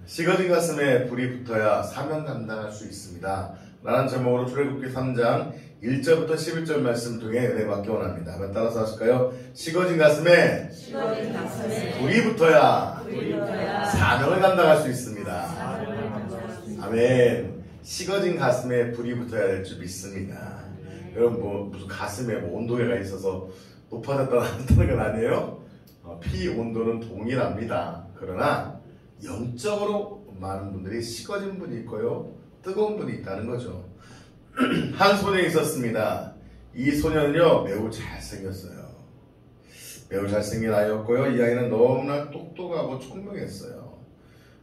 식어진 가슴에 불이 붙어야 사명 감당할 수 있습니다. 라는 제목으로 출애굽기 3장 1절부터 11절 말씀 통해 은혜 받기 원합니다. 한번 따라서 하실까요? 식어진 가슴에 불이 붙어야 사명을 감당할 수 있습니다. 아멘. 식어진 가슴에 불이 붙어야 될 줄 믿습니다. 여러분 무슨 가슴에 온도계가 있어서 높아졌다 낮았다는 건 아니에요. 피 온도는 동일합니다. 그러나 영적으로 많은 분들이 식어진 분이 있고요, 뜨거운 분이 있다는 거죠. 한 소년이 있었습니다. 이 소년은요 매우 잘생겼어요. 매우 잘생긴 아이였고요. 이 아이는 너무나 똑똑하고 총명했어요.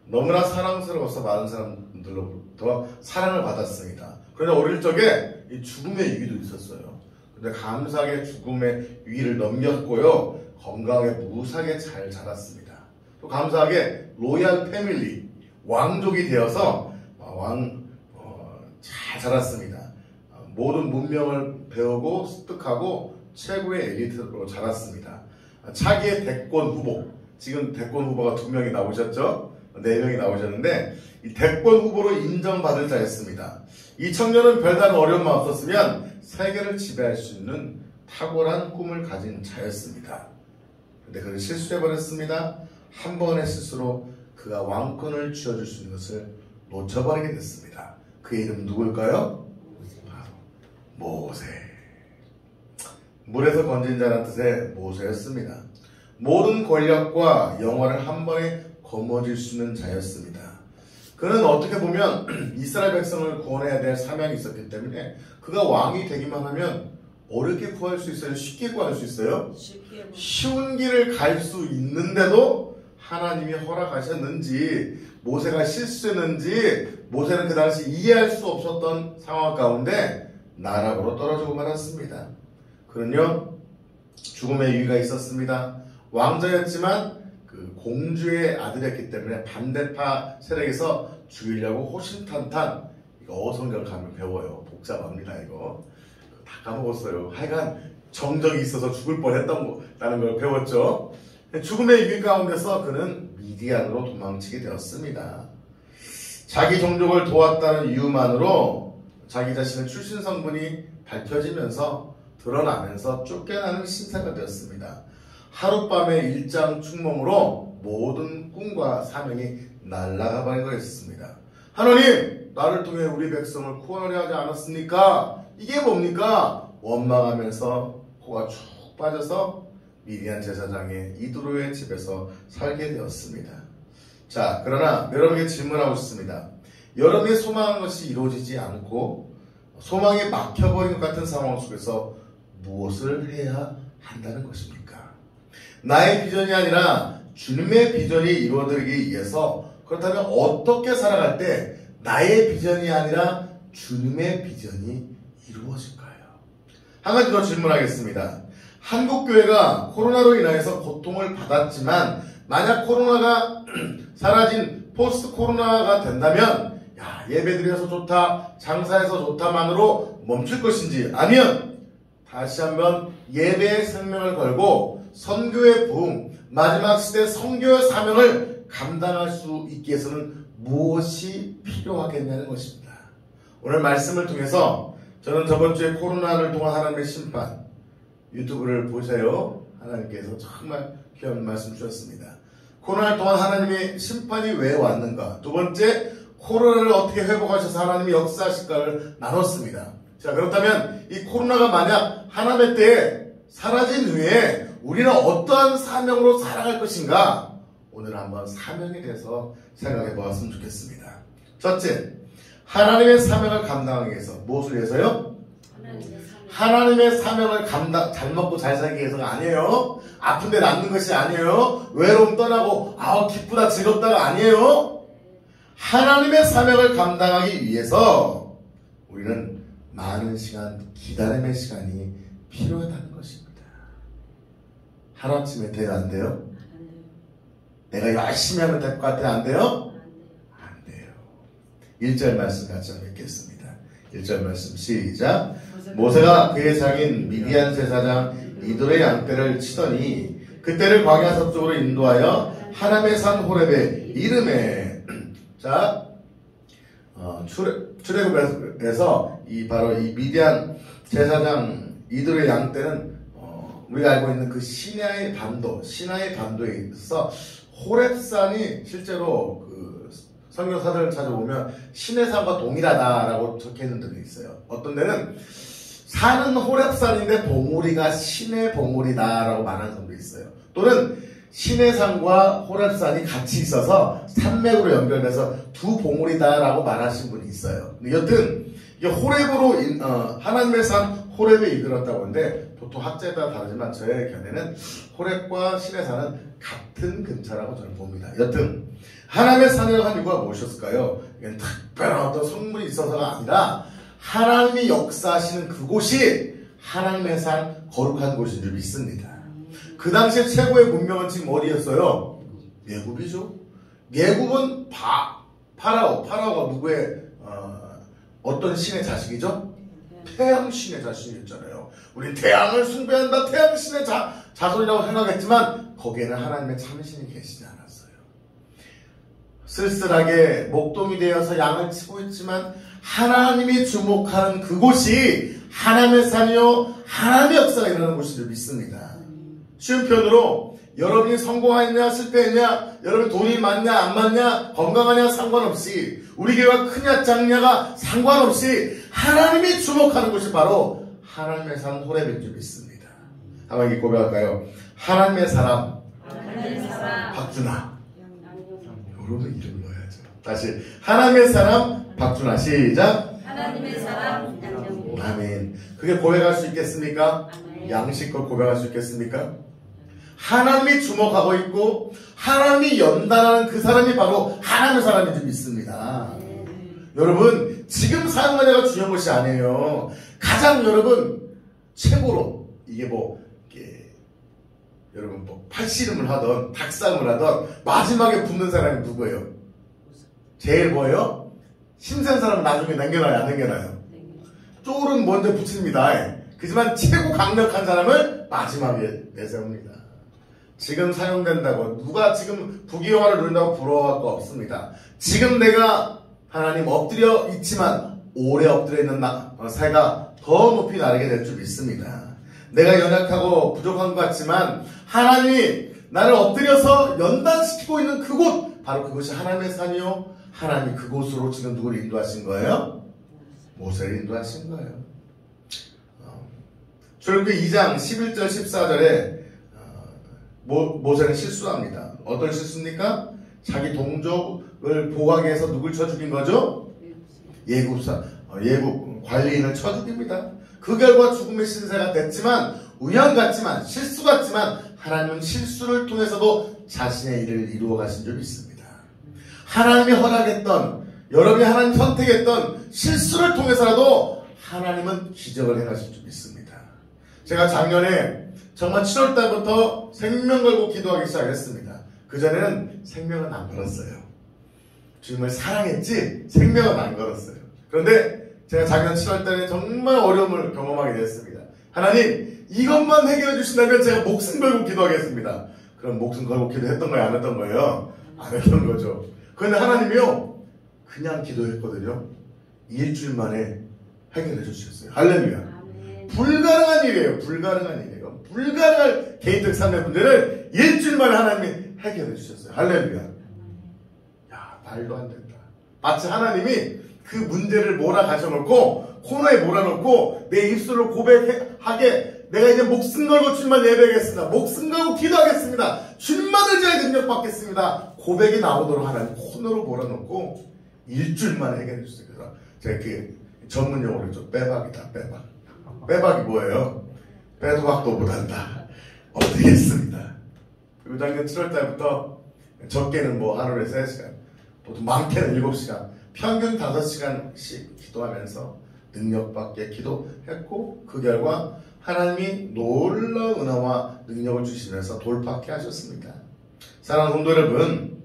너무나 사랑스러워서 많은 사람들로부터 사랑을 받았습니다. 그런데 어릴 적에 이 죽음의 위기도 있었어요. 근데 감사하게 죽음의 위기를 넘겼고요, 건강하게 무사하게 잘 자랐습니다. 또 감사하게 로얄 패밀리, 왕족이 되어서 잘 자랐습니다. 모든 문명을 배우고 습득하고 최고의 엘리트로 자랐습니다. 차기의 대권 후보, 지금 대권 후보가 2명이 나오셨죠? 4명이 나오셨는데 이 대권 후보로 인정받을 자였습니다. 이 청년은 별다른 어려움만 없었으면 세계를 지배할 수 있는 탁월한 꿈을 가진 자였습니다. 근데 그는 실수해버렸습니다. 한 번의 실수로 그가 왕권을 쥐어줄 수 있는 것을 놓쳐버리게 됐습니다. 그의 이름 누굴까요? 바로 모세. 물에서 건진 자라는 뜻의 모세였습니다. 모든 권력과 영화를 한 번에 거머쥘 수 있는 자였습니다. 그는 어떻게 보면 이스라엘 백성을 구원해야 될 사명이 있었기 때문에 그가 왕이 되기만 하면 어렵게 구할 수 있어요? 쉽게 구할 수 있어요? 쉬운 길을 갈 수 있는데도 하나님이 허락하셨는지, 모세가 실수했는지 모세는 그 당시 이해할 수 없었던 상황 가운데 나락으로 떨어지고 말았습니다. 그는요 죽음의 위기가 있었습니다. 왕자였지만 그 공주의 아들이었기 때문에 반대파 세력에서 죽이려고 호신탄탄, 이거 어성경 가면 배워요. 복잡합니다. 이거 다 까먹었어요. 하여간 정적이 있어서 죽을 뻔했다는 걸 배웠죠. 죽음의 위기 가운데서 그는 미디안으로 도망치게 되었습니다. 자기 종족을 도왔다는 이유만으로 자기 자신의 출신 성분이 밝혀지면서 드러나면서 쫓겨나는 신세가 되었습니다. 하룻밤의 일장 축몽으로 모든 꿈과 사명이 날아가 버린 거였습니다. 하나님, 나를 통해 우리 백성을 구원하려 하지 않았습니까? 이게 뭡니까? 원망하면서 코가 쭉 빠져서 미디안 제사장의 이드로의 집에서 살게 되었습니다. 자, 그러나 여러분에게 질문하고 싶습니다. 여러분이 소망한 것이 이루어지지 않고 소망이 막혀버린 것 같은 상황 속에서 무엇을 해야 한다는 것입니까? 나의 비전이 아니라 주님의 비전이 이루어지기 위해서, 그렇다면 어떻게 살아갈 때 나의 비전이 아니라 주님의 비전이 이루어질까요? 한 가지 더 질문하겠습니다. 한국교회가 코로나로 인해서 고통을 받았지만 만약 코로나가 사라진 포스트 코로나가 된다면 예배드려서 좋다, 장사해서 좋다만으로 멈출 것인지, 아니면 다시 한번 예배의 생명을 걸고 선교의 부흥, 마지막 시대 선교의 사명을 감당할 수 있기 위해서는 무엇이 필요하겠냐는 것입니다. 오늘 말씀을 통해서 저는 저번주에 코로나를 통한 하나님의 심판, 유튜브를 보세요. 하나님께서 정말 귀한 말씀 주셨습니다. 코로나를 통한 하나님의 심판이 왜 왔는가? 두 번째, 코로나를 어떻게 회복하셔서 하나님이 역사하실까를 나눴습니다. 자, 그렇다면 이 코로나가 만약 하나님의 때에 사라진 후에 우리는 어떠한 사명으로 살아갈 것인가? 오늘 한번 사명에 대해서 생각해 보았으면 좋겠습니다. 첫째, 하나님의 사명을 감당하기 위해서. 무엇을 위해서요? 하나님의 사명을 잘 먹고 잘 살기 위해서가 아니에요. 아픈데 낫는 것이 아니에요. 외로움 떠나고 기쁘다 즐겁다가 아니에요. 하나님의 사명을 감당하기 위해서 우리는 많은 시간, 기다림의 시간이 필요하다는 것입니다. 하루아침에 돼요? 안 돼요? 내가 열심히 하면 될 것 같아요? 안 돼요? 안 돼요. 1절 말씀 같이 한번 읽겠습니다. 1절 말씀 시작. 모세가 그의 장인 미디안 제사장 이돌의 양떼를 치더니 그때를 광야 서쪽으로 인도하여 하람의 산 호렙에 이름에 자, 출애굽에서 바로 이 미디안 제사장 이들의 양 때는 우리가 알고 있는 그 시나이 반도에 있어 호렙산이 실제로 그 성경 사전을 찾아보면 신의 산과 동일하다라고 적혀 있는 데도 있어요. 어떤 데는 산은 호렙산인데 봉우리가 신의 봉우리다라고 말하는 사람도 있어요. 또는 신의 산과 호렙산이 같이 있어서 산맥으로 연결돼서 두 봉우리다라고 말하신 분이 있어요. 여튼 이게 호렙으로 하나님의 산 호렙에 이끌었다고 하는데 보통 학자에 따라 다르지만 저의 견해는 호렙과 신의 산은 같은 근처라고 저는 봅니다. 여튼 하나님의 산이라고 한 이유가 무엇이었을까요? 이건 특별한 어떤 성물이 있어서가 아니라 하나님이 역사하시는 그곳이 하나님의 산 거룩한 곳인 줄 믿습니다. 그 당시에 최고의 문명은 지금 어디였어요? 예굽이죠. 예굽은 파라오가 누구의 어떤 신의 자식이죠? 태양신의 자식이었잖아요. 우리 태양을 숭배한다, 태양신의 자손이라고 생각했지만 거기에는 하나님의 참신이 계시지 않았어요. 쓸쓸하게 목동이 되어서 양을 치고 있지만 하나님이 주목하는 그곳이 하나님의 산이요 하나님의 역사가 일어나는 곳인 줄 믿습니다. 쉬운 편으로 여러분이 성공하느냐 실패했냐, 여러분 돈이 많냐 안 많냐, 건강하냐 상관없이, 우리 교회가 크냐 작냐가 상관없이 하나님이 주목하는 곳이 바로 하나님의 산 호렙인 줄 믿습니다. 한번 이렇게 고백할까요? 하나님의 사람 박준아. 여러분 이름 넣어야죠. 다시 하나님의 사람 박준아. 시작. 하나님의 사람 양정호. 아멘. 그게 고백할 수 있겠습니까? 아멘. 양식껏 고백할 수 있겠습니까? 하나님이 주목하고 있고 하나님이 연단하는 그 사람이 바로 하나님의 사람인 줄 믿습니다. 여러분 지금 사용하는 애가 중요한 것이 아니에요. 가장 여러분 최고로 이게 여러분 팔씨름을 하던 닭싸움을 하던 마지막에 붙는 사람이 누구예요? 제일 뭐예요? 힘센 사람은 나중에 남겨놔요 안 남겨놔요? 쫄은 먼저 붙입니다. 그지만 최고 강력한 사람을 마지막에 내세웁니다. 지금 사용된다고 누가 지금 부귀영화를 누린다고 부러워할 거 없습니다. 지금 내가 하나님 엎드려 있지만 오래 엎드려 있는 새가 더 높이 나르게 될 줄 믿습니다. 내가 연약하고 부족한 것 같지만 하나님이 나를 엎드려서 연단시키고 있는 그곳, 바로 그것이 하나님의 산이요 하나님이 그곳으로 지금 누구를 인도하신 거예요? 모세를 인도하신 거예요. 출애굽기 2장 11절 14절에 모세는 실수합니다. 어떤 실수입니까? 자기 동족을 보호하기 위해서 누굴 쳐 죽인 거죠? 예굽 관리인을 쳐 죽입니다. 그 결과 죽음의 신세가 됐지만 우연 같지만 실수 같지만 하나님은 실수를 통해서도 자신의 일을 이루어 가신 줄 믿습니다. 하나님이 허락했던, 여러분이 하나님 선택했던 실수를 통해서라도 하나님은 기적을 행하실 줄 믿습니다. 제가 작년에 정말 7월달부터 생명 걸고 기도하기 시작했습니다. 그전에는 생명은 안 걸었어요. 주님을 사랑했지 생명은 안 걸었어요. 그런데 제가 작년 7월달에 정말 어려움을 경험하게 됐습니다. 하나님 이것만 해결해 주신다면 제가 목숨 걸고 기도하겠습니다. 그럼 목숨 걸고 기도했던 거예요? 안 했던 거예요? 안 했던 거죠. 그런데 하나님이요 그냥 기도했거든요. 일주일 만에 해결해 주셨어요. 할렐루야. 불가능한 일이에요. 불가능한 일이에요. 불가능할 개인적 삶의 문제를 일주일 만에 하나님이 해결해 주셨어요. 할렐루야. 야, 말도 안 된다. 마치 하나님이 그 문제를 몰아가셔놓고 코너에 몰아놓고 내 입술로 고백하게 내가 이제 목숨 걸고 주님만 예배하겠습니다. 목숨 걸고 기도하겠습니다. 주님만 의지하여 능력 받겠습니다. 고백이 나오도록 하나님 코너로 몰아놓고 일주일 만에 해결해 주셨어요. 그래서 제가 그 전문 용어로 좀 빼박이다. 빼박. 빼박이 뭐예요? 빼도 박도 못한다. 어떻게 했습니다. 그리고 작년 7월달부터 적게는 하루에 3시간, 보통 많게는 7시간, 평균 5시간씩 기도하면서 능력받게 기도했고 그 결과 하나님이 놀라운 은혜와 능력을 주시면서 돌파케 하셨습니다. 사랑하는 성도 여러분,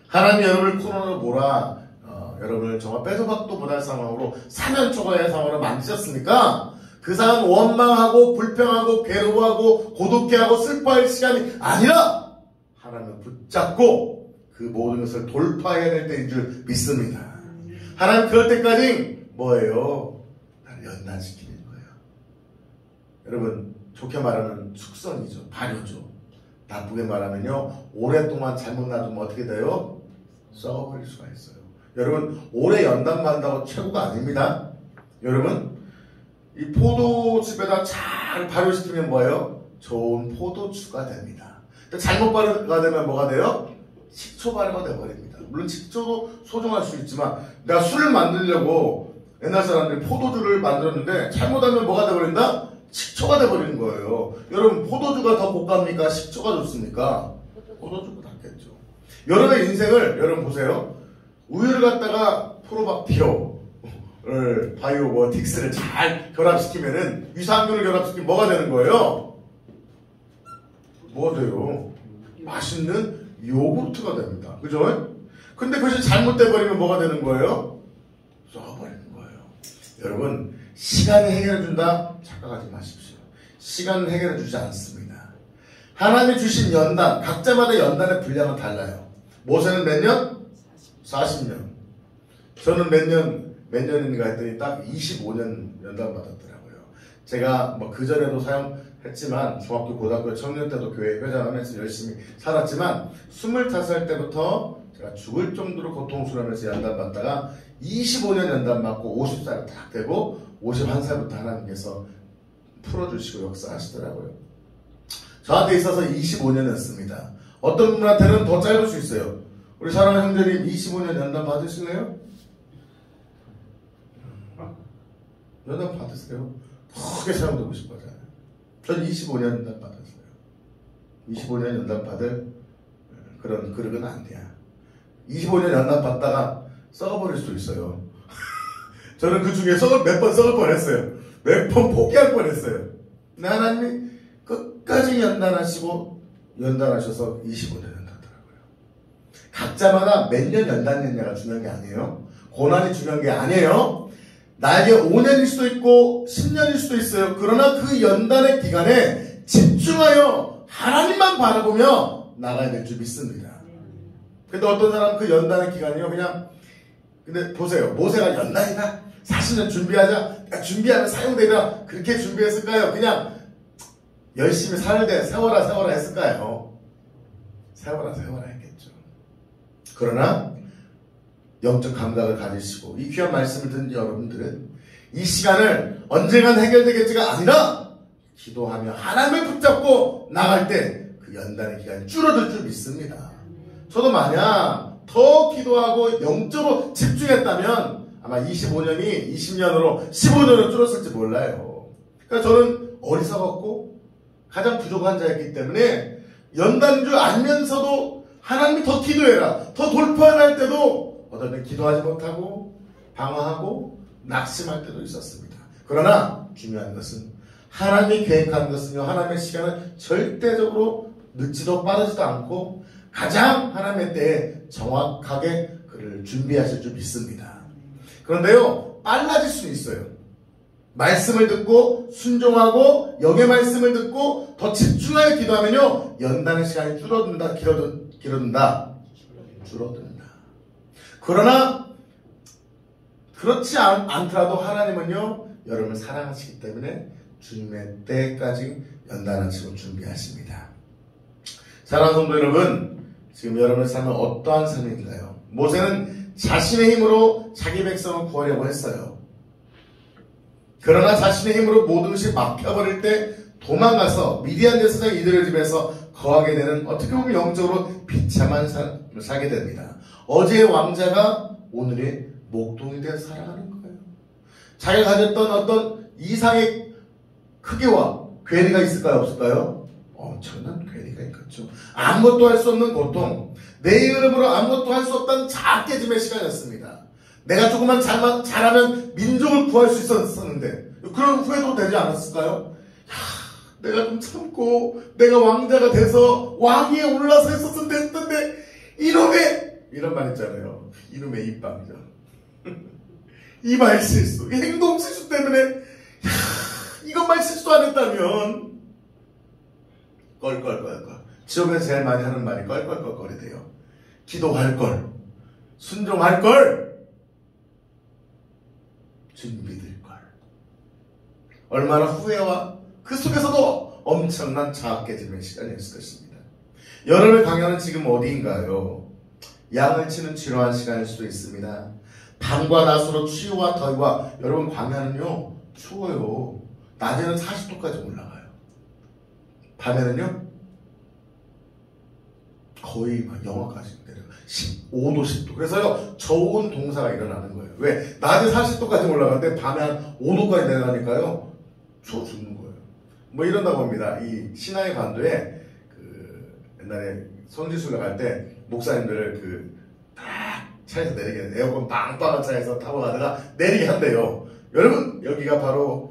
하나님이 여러분을 코너로 몰아 여러분을 정말 빼도 박도 못할 상황으로 사면초가의 상황으로 만드셨으니까 그 상황은 원망하고 불평하고 괴로워하고 고독해하고 슬퍼할 시간이 아니라 하나님을 붙잡고 그 모든 것을 돌파해야 될 때인 줄 믿습니다. 하나님 그럴 때까지 뭐예요? 나를 연단시키는 거예요. 여러분 좋게 말하면 축선이죠. 발효죠. 나쁘게 말하면요, 오랫동안 잘못 놔두면 어떻게 돼요? 썩어버릴 수가 있어요. 여러분 오래 연단받는다고 최고가 아닙니다. 여러분 이 포도즙에다 잘 발효시키면 뭐예요? 좋은 포도주가 됩니다. 잘못 발효가 되면 뭐가 돼요? 식초 발효가 돼버립니다. 물론 식초도 소중할 수 있지만 내가 술을 만들려고 옛날 사람들이 포도주를 만들었는데 잘못하면 뭐가 돼버린다? 식초가 돼버리는 거예요. 여러분 포도주가 더 고가입니까? 식초가 좋습니까? 포도주가 낫겠죠. 여러분의 인생을 여러분 보세요. 우유를 갖다가 프로바티오를 바이오버틱스를 잘 결합시키면은 유산균을 결합시키면 뭐가 되는 거예요? 뭐가 돼요? 맛있는 요구르트가 됩니다. 그죠? 근데 그것이 잘못돼 버리면 뭐가 되는 거예요? 썩어버리는 거예요. 여러분 시간이 해결해 준다? 착각하지 마십시오. 시간은 해결해 주지 않습니다. 하나님이 주신 연단, 각자마다 연단의 분량은 달라요. 모세는 몇 년? 40년. 저는 몇 년인가 했더니 딱 25년 연단 받았더라고요. 제가 뭐 그전에도 사용했지만 중학교, 고등학교, 청년 때도 교회 회장하면서 열심히 살았지만 25살 때부터 제가 죽을 정도로 고통스러우면서 연단 받다가 25년 연단 받고 50살 딱 되고 51살부터 하나님께서 풀어주시고 역사하시더라고요. 저한테 있어서 25년이었습니다. 어떤 분한테는 더 짧을 수 있어요. 우리 사랑하는 형제님 25년 연단 받으실래요? 연단 받으세요. 크게 사용되고 싶어요. 전 25년 연단 받았어요. 25년 연단 받을 그런 그릇은 안 돼요. 25년 연단 받다가 썩어버릴 수도 있어요. 저는 그 중에 몇 번 썩을 뻔했어요. 몇 번 포기할 뻔했어요. 근데 하나님이 끝까지 연단하셔서 25년 연단하더라고요. 각자마다 몇 년 연단했냐가 중요한 게 아니에요. 고난이 중요한 게 아니에요. 나에게 5년일 수도 있고 10년일 수도 있어요. 그러나 그 연단의 기간에 집중하여 하나님만 바라보며 나가야 될 줄 믿습니다. 근데 어떤 사람은 그 연단의 기간이요 근데 보세요. 모세가 연단이다 40년 준비하자 준비하면 사용되리라 그렇게 준비했을까요? 그냥 열심히 살되 세워라 했을까요? 세워라 했겠죠. 그러나 영적 감각을 가지시고 이 귀한 말씀을 듣는 여러분들은 이 시간을 언젠간 해결되겠지가 아니라 기도하며 하나님을 붙잡고 나갈 때 그 연단의 기간이 줄어들 줄 믿습니다. 저도 만약 더 기도하고 영적으로 집중했다면 아마 25년이 20년으로 15년으로 줄었을지 몰라요. 그러니까 저는 어리석었고 가장 부족한 자였기 때문에 연단인 줄 알면서도 하나님이 더 기도해라 더 돌파할 때도 어떤 때 기도하지 못하고 방황하고 낙심할 때도 있었습니다. 그러나 중요한 것은 하나님이 계획한 것은요 하나님의 시간은 절대적으로 늦지도 빠르지도 않고 가장 하나님의 때에 정확하게 그를 준비하실 줄 믿습니다. 그런데요 빨라질 수는 있어요. 말씀을 듣고 순종하고 영의 말씀을 듣고 더 집중하여 기도하면요 연단의 시간이 줄어든다. 그러나 그렇지 않더라도 하나님은요 여러분을 사랑하시기 때문에 주님의 때까지 연단하시고 준비하십니다. 사랑하는 성도 여러분, 지금 여러분의 삶은 어떠한 삶인가요? 모세는 자신의 힘으로 자기 백성을 구하려고 했어요. 그러나 자신의 힘으로 모든 것이 막혀버릴 때 도망가서 미디안 제사장 이들의 집에서 거하게 되는 어떻게 보면 영적으로 비참한 삶을 살게 됩니다. 어제의 왕자가 오늘의 목동이 되어 살아가는 거예요. 자기가 가졌던 어떤 이상의 크기와 괴리가 있을까요? 없을까요? 엄청난 괴리가 있겠죠. 아무것도 할 수 없는 고통, 내 이름으로 아무것도 할 수 없다는 작게짐의 시간이었습니다. 내가 조금만 잘하면 민족을 구할 수 있었는데 그런 후회도 되지 않았을까요? 내가 좀 참고 내가 왕자가 돼서 왕위에 올라서 했었으면 됐던데 이런 말 있잖아요. 이놈의 입방이죠. 이 말 실수, 이 행동 실수 때문에 이것만 실수 안 했다면 껄껄껄껄. 지옥에서 제일 많이 하는 말이 껄껄껄껄이래요. 기도할 걸, 순종할 걸, 주님 믿을 걸. 얼마나 후회와 그 속에서도 엄청난 자아 깨짐의 시간이었을 것입니다. 여름의 광야는 지금 어디인가요? 양을 치는 지루한 시간일 수도 있습니다. 밤과 낮으로 추위와 더위와, 여러분 광야는요 추워요. 낮에는 40도까지 올라가요. 밤에는요 거의 막 영하까지 내려요. 15도 10도. 그래서요 저온 동사가 일어나는 거예요. 왜? 낮에 40도까지 올라가는데 밤에 한 5도까지 내려가니까요 추워 죽는 거예요. 뭐 이런다고 합니다. 이 신앙의 반도에 그 옛날에 성지순례 갈 때 목사님들을 딱 차에서 내리게, 에어컨 빵빵한 차에서 타고 가다가 내리게 한대요. 여러분 여기가 바로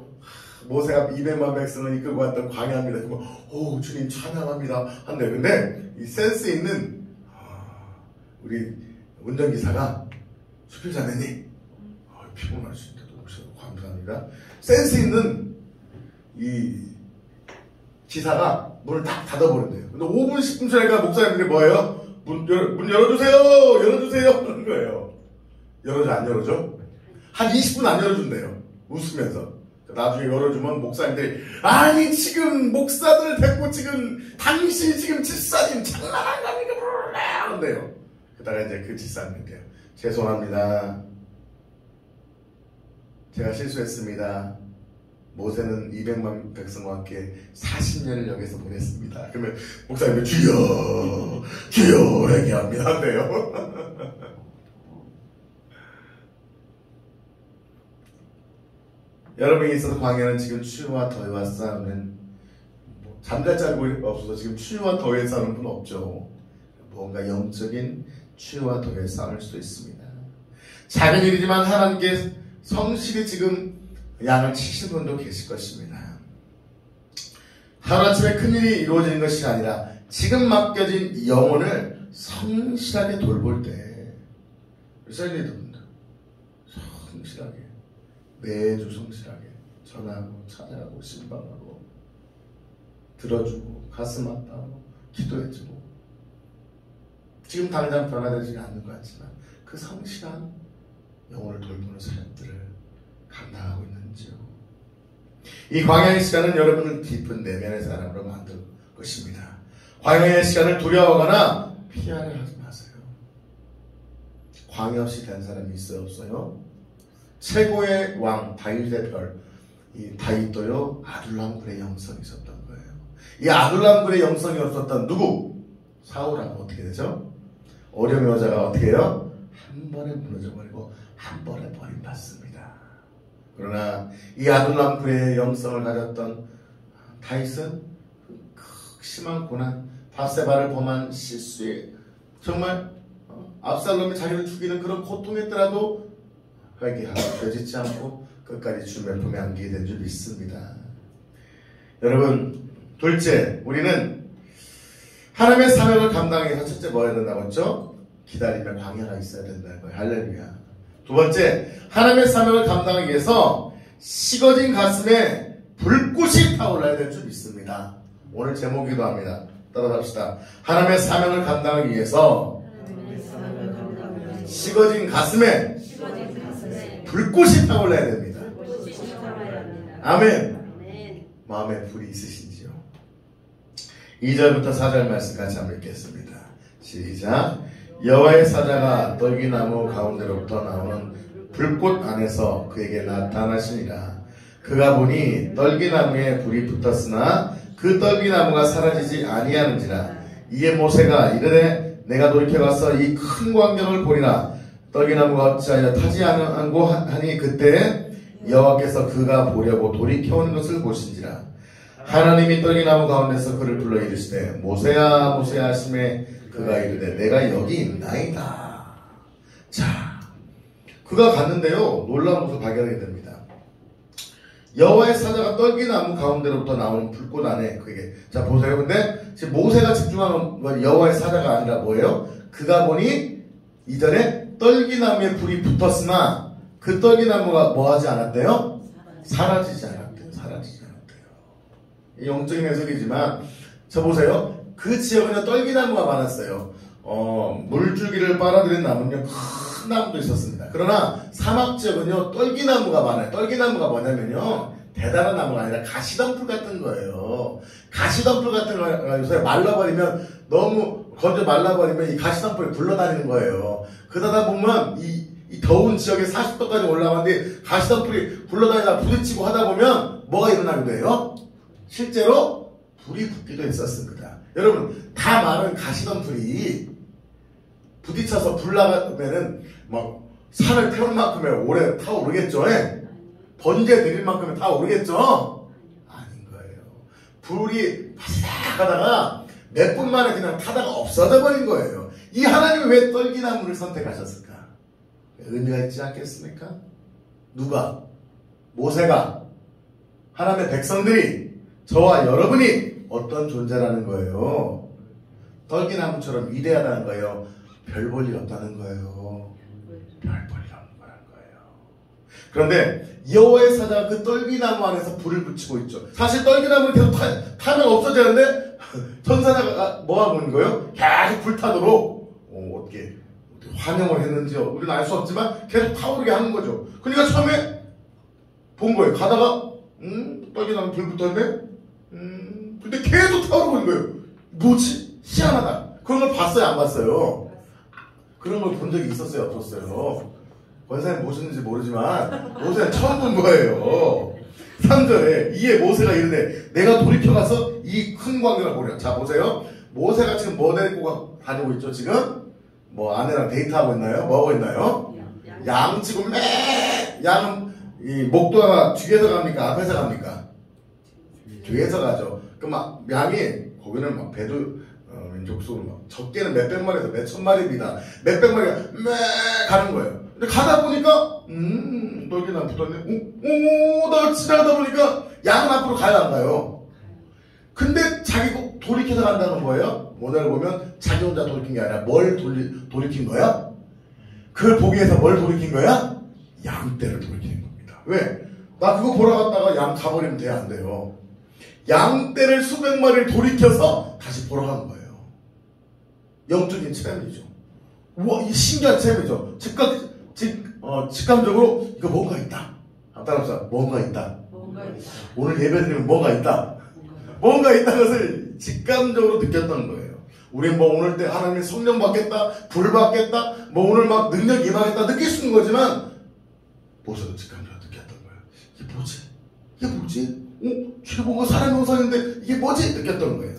모세가 200만 백성을 이끌고 왔던 광야입니다. 그러면 오 주님 찬양합니다 한대요. 근데 이 센스 있는 우리 운전기사가 수필자매님 피곤하신데도 오셔서 감사합니다. 센스 있는 이 기사가 문을 딱 닫아버린대요. 근데 5분 10분 전에가 목사님들이 뭐예요? 문 열어주세요 열어주세요 그러는 거예요. 열어줘 안 열어줘? 한 20분 안 열어준대요. 웃으면서. 나중에 열어주면 목사님들이 아니 지금 목사들 데리고 지금 당신 지금 집사님 장난하니까 몰라 그런데요. 그러다가 이제 그 집사님께요 죄송합니다. 제가 실수했습니다. 모세는 200만 백성과 함께 40년을 여기서 보냈습니다. 그러면 목사님이 주여 주여 얘기합니다 한대요. 여러분이 있어서 광야는 지금 추위와 더위와 싸우는 잠잘 자리가 없어서 지금 추위와 더위에 싸우는 분 없죠. 뭔가 영적인 추위와 더위에 싸울 수도 있습니다. 작은 일이지만 하나님께 성실히 지금 양을 치신 분도 계실 것입니다. 하루아침에 큰일이 이루어지는 것이 아니라 지금 맡겨진 영혼을 성실하게 돌볼 때 이스라엘리들입니다. 성실하게 매주 성실하게 전하고 찬양하고 신방하고 들어주고 가슴 아파하고 기도해주고 지금 당장 변화되지 않는 것 같지만 그 성실한 영혼을 돌보는 사역들을 감당하고 있는지요. 이 광야의 시간은 여러분을 깊은 내면의 사람으로 만들 것입니다. 광야의 시간을 두려워하거나 피하려 하지 마세요. 광야 없이 된 사람이 있어요 없어요? 최고의 왕 다윗의 별, 이 다윗도요 아둘람굴의 영성이 있었던 거예요. 이 아둘람굴의 영성이 없었던 누구? 사울하고 어떻게 되죠? 어려운 여자가 어떻게 해요? 한 번에 무너져버리고 한 번에 버림받습니다. 그러나 이 아둘람굴의 영성을 가졌던 다윗은 심한 고난, 밧세바를 범한 실수에 정말 압살롬이 자기를 죽이는 그런 고통했더라도 회개하고 되짓지 않고 끝까지 주님의 품에 안기게 된 줄 믿습니다. 여러분, 둘째, 우리는 하나님의 사명을 감당하기 위해서 첫째 뭐 해야 된다고 했죠? 기다림의 광야가 있어야 된다는 거예요. 할렐루야. 두 번째, 하나님의 사명을 감당하기 위해서 식어진 가슴에 불꽃이 타올라야 될 줄 믿습니다. 오늘 제목이기도 합니다. 따라합시다. 하나님의 사명을 감당하기 위해서 식어진 가슴에 불꽃이 타올라야 됩니다. 아멘. 마음에 불이 있으신지요? 2절부터 4절 말씀 같이 한번 읽겠습니다. 시작. 여호와의 사자가 떨기나무 가운데로부터 나오는 불꽃 안에서 그에게 나타나시니라. 그가 보니 떨기나무에 불이 붙었으나 그 떨기나무가 사라지지 아니하는지라. 이에 모세가 이르되 내가 돌이켜가서 이 큰 광경을 보리라. 떨기나무가 어찌하여 타지 않고 하니 그때 여호와께서 그가 보려고 돌이켜오는 것을 보신지라. 하나님이 떨기나무 가운데서 그를 불러 이르시되 모세야 모세야 하심에 그가 이르되 내가 여기 있나이다. 자, 그가 갔는데요 놀라운 것을 발견하게 됩니다. 여호와의 사자가 떨기나무 가운데로부터 나오는 불꽃 안에 그에게, 자 보세요. 근데 지금 모세가 집중하는 건 여호와의 사자가 아니라 뭐예요? 그가 보니 이전에 떨기나무에 불이 붙었으나 그 떨기나무가 뭐하지 않았대요? 사라지지 않았대요. 사라지지 않았대요. 영적인 해석이지만 저 보세요. 그 지역에는 떨기나무가 많았어요. 물줄기를 빨아들인 나무는요, 큰 나무도 있었습니다. 그러나 사막 지역은요, 떨기나무가 많아요. 떨기나무가 뭐냐면요, 대단한 나무가 아니라 가시덤불 같은 거예요. 가시덤불 같은 거 요새 말라버리면, 너무 건조 말라버리면 이 가시덤불이 굴러다니는 거예요. 그러다 보면 이 더운 지역에 40도까지 올라가는데 가시덤불이 굴러다니다 부딪히고 하다 보면 뭐가 일어나게 돼요? 실제로 불이 붙기도 했었습니다. 여러분, 다 많은 가시덤불이 부딪혀서 불 나가면은 막 산을 태울 만큼의 오래 타오르겠죠? 번개 들일 만큼의 타오르겠죠? 아닌 거예요. 불이 바삭 하다가 몇 분 만에 그냥 타다가 없어져 버린 거예요. 이 하나님이 왜 떨기나무를 선택하셨을까? 의미가 있지 않겠습니까? 누가? 모세가, 하나님의 백성들이, 저와 여러분이 어떤 존재라는 거예요. 떨기나무처럼 위대하다는 거예요. 별 볼 일 없다는 거예요. 별 볼 일 없는 거예요. 그런데 여호와의 사자가 그 떨기나무 안에서 불을 붙이고 있죠. 사실 떨기나무를 계속 타면 없어지는데 천사가 뭐 하고 있는 거예요? 계속 불타도록 어떻게 환영을 했는지요, 우리는 알 수 없지만 계속 타오르게 하는 거죠. 그러니까 처음에 본 거예요. 가다가 떨기나무 불 붙었네? 근데 계속 타오르고 있는 거예요. 뭐지? 희한하다. 그런 걸 봤어요? 안 봤어요? 그런 걸 본 적이 있었어요? 없었어요? 권사님 보셨는지 모르지만 모세는 처음 본 거예요. 3절에 이에 모세가 이르되 내가 돌이켜가서 이 큰 광경을 보려. 자, 보세요. 모세가 지금 뭐 데리고 다니고 있죠? 지금 뭐 아내랑 데이트하고 있나요? 뭐 하고 있나요? 양 치고 양은 이 목도가 뒤에서 갑니까? 앞에서 갑니까? 뒤에서 가죠. 그럼 막 양이 거기는 막 배도 민족속으로 막 적게는 몇백 마리에서 몇천 마리입니다. 몇백 마리가 가는 거예요. 근데 가다 보니까 떨기나무 붙었네. 나 지나가다 보니까 양은 앞으로 가야 안 가요. 근데 자기 돌이켜서 간다는 거예요. 오늘 보면 자기 혼자 돌이킨 게 아니라 뭘 돌이킨 거야? 그걸 보기 위해서 뭘 돌이킨 거야? 양떼를 돌이키는 겁니다. 왜? 나 그거 보러 갔다가 양 가버리면 돼야 안 돼요. 양떼를 수백 마리를 돌이켜서 다시 보러 가는 거예요. 영적인 체험이죠. 우와, 이 신기한 체험이죠. 직감적으로 이거 뭔가 있다. 따라합시다. 뭔가 있다. 오늘 예배드리면 뭔가 있다. 뭔가 있다는 것을 직감적으로 느꼈던 거예요. 우리 뭐 오늘 때 하나님의 성령 받겠다, 불 받겠다, 뭐 오늘 막 능력 임하겠다 느낄 수 있는 거지만 모세도 직감적으로 느꼈던 거예요. 이게 뭐지? 이게 뭐지? 최고가 사람의 형상인데 이게 뭐지? 느꼈던 거예요.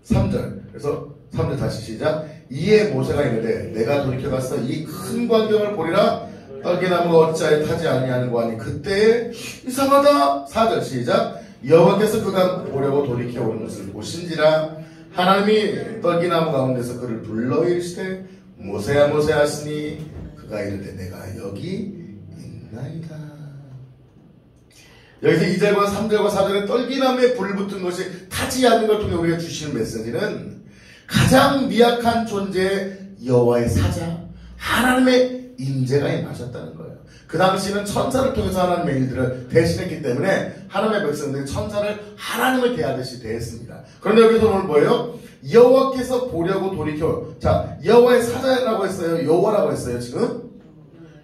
3절. 그래서 3절 다시 시작. 이에 모세가 이르되 내가 돌이켜가서 이 큰 광경을 보리라. 떨기나무가 어찌하여 타지 아니하는고 하니 그때에 이상하다. 4절 시작. 여호와께서 그가 보려고 돌이켜 오는 것을 보신지라. 하나님이 떨기나무 가운데서 그를 불러 이르시되 모세야 모세야 하시니 그가 이르되 내가 여기 있나이다. 여기서 2절과 3절과 4절에 떨기나무에 불 붙은 것이 타지 않는 걸 통해 우리가 주시는 메시지는 가장 미약한 존재의 여호와의 사자 하나님의 임재가 임하셨다는 거예요. 그 당시는 천사를 통해서 하나님의 일들을 대신했기 때문에 하나님의 백성들이 천사를 하나님을 대하듯이 대했습니다. 그런데 여기서 오늘 뭐예요? 여호와께서 보려고 돌이켜. 자, 여호와의 사자라고 했어요? 여호와라고 했어요? 지금?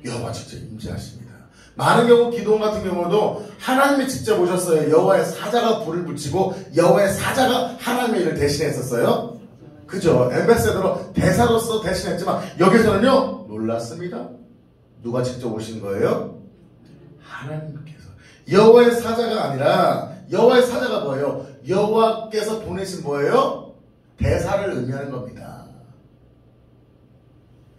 여호와 직접 임재하십니다. 많은 경우 기도원 같은 경우도 하나님이 직접 오셨어요. 여호와의 사자가 불을 붙이고 여호와의 사자가 하나님의 일을 대신했었어요. 그죠? 엠베서더로 대사로서 대신했지만 여기서는요 놀랐습니다. 누가 직접 오신 거예요? 하나님께서. 여호와의 사자가 아니라 여호와의 사자가 뭐예요? 여호와께서 보내신 뭐예요? 대사를 의미하는 겁니다.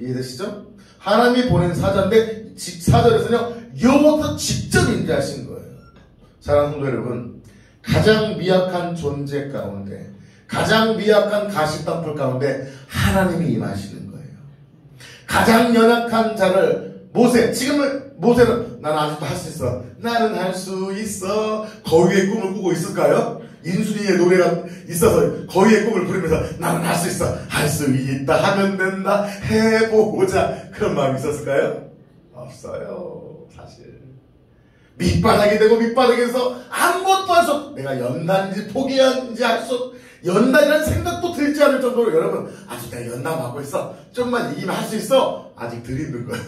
이해되시죠? 하나님이 보낸 사자인데 4절에서는요 여호와께서 직접 임재하신 거예요. 사랑하는 성도 여러분, 가장 미약한 존재 가운데, 가장 미약한 가시덤불 가운데 하나님이 임하시는 거예요. 가장 연약한 자를 지금은 모세는 나는 아직도 할 수 있어. 나는 할 수 있어. 거위의 꿈을 꾸고 있을까요? 인순이의 노래가 있어서 거위의 꿈을 부르면서 나는 할 수 있어. 할 수 있다 하면 된다. 해보자. 그런 마음이 있었을까요? 없어요. 사실. 밑바닥이 되고 밑바닥에서 아무것도 할 수 없어. 내가 연단인지 포기한지 할 수 없어. 연단이라는 생각도 들지 않을 정도로 여러분 아직 내가 연단 받고 있어. 좀만 이기면 할 수 있어. 아직 덜 힘든 거예요.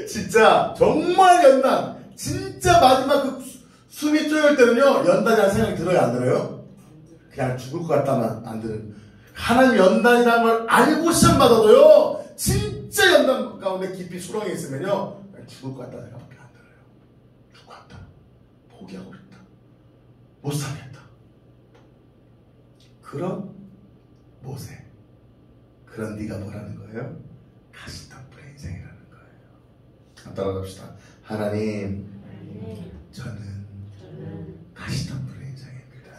진짜 정말 연단. 진짜 마지막 그 숨이 쪼일 때는요. 연단이라는 생각이 들어요 안 들어요? 그냥 죽을 것 같다만 안 들어요. 하나님 연단이라는 걸 알고 시험 받아도요. 진짜 연단 가운데 깊이 수렁에 있으면요. 죽을 것 같다는 생각밖에 안 들어요. 죽을 것 같다. 포기하고 싶다. 못 살겠다. 그런 모세. 그런 네가 뭐라는 거예요? 가시덤불의 인생이라는 거예요. 따라갑시다. 하나님, 저는 가시덤불의 인생입니다.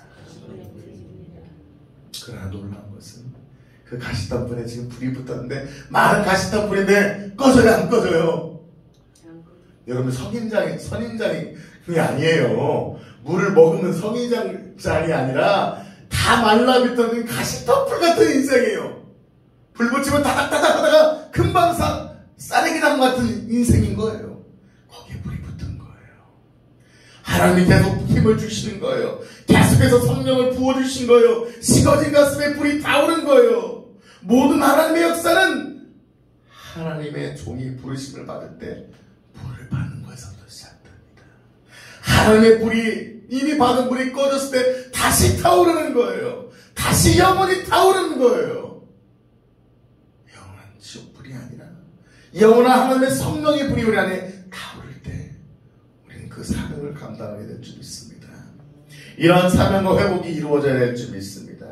그러나 놀라운 것은 그 가시덤불에 지금 불이 붙었는데 많은 가시덤불인데 꺼져요 안 꺼져요? 여러분 선인장이 아니에요. 물을 먹으면 성인장이 아니라 다 말라붙던 가시덤불 같은 인생이에요. 불 붙이면 다닥다닥 하다가 금방 쌀이기랑 같은 인생인 거예요. 거기에 불이 붙은 거예요. 하나님이 계속 힘을 주시는 거예요. 계속해서 성령을 부어주신 거예요. 식어진 가슴에 불이 타오른 거예요. 모든 하나님의 역사는 하나님의 종이 부르심을 받을 때 불을 받는 것에서부터 시작됩니다. 하나님의 불이 이미 받은 불이 꺼졌을 때 다시 타오르는 거예요. 다시 영원히 타오르는 거예요. 영원한 지옥불이 아니라 영원한 하나님의 성령의 불이 우리 안에 타오를 때 우리는 그 사명을 감당하게 될 줄 믿습니다. 이러한 사명과 회복이 이루어져야 될 줄 믿습니다.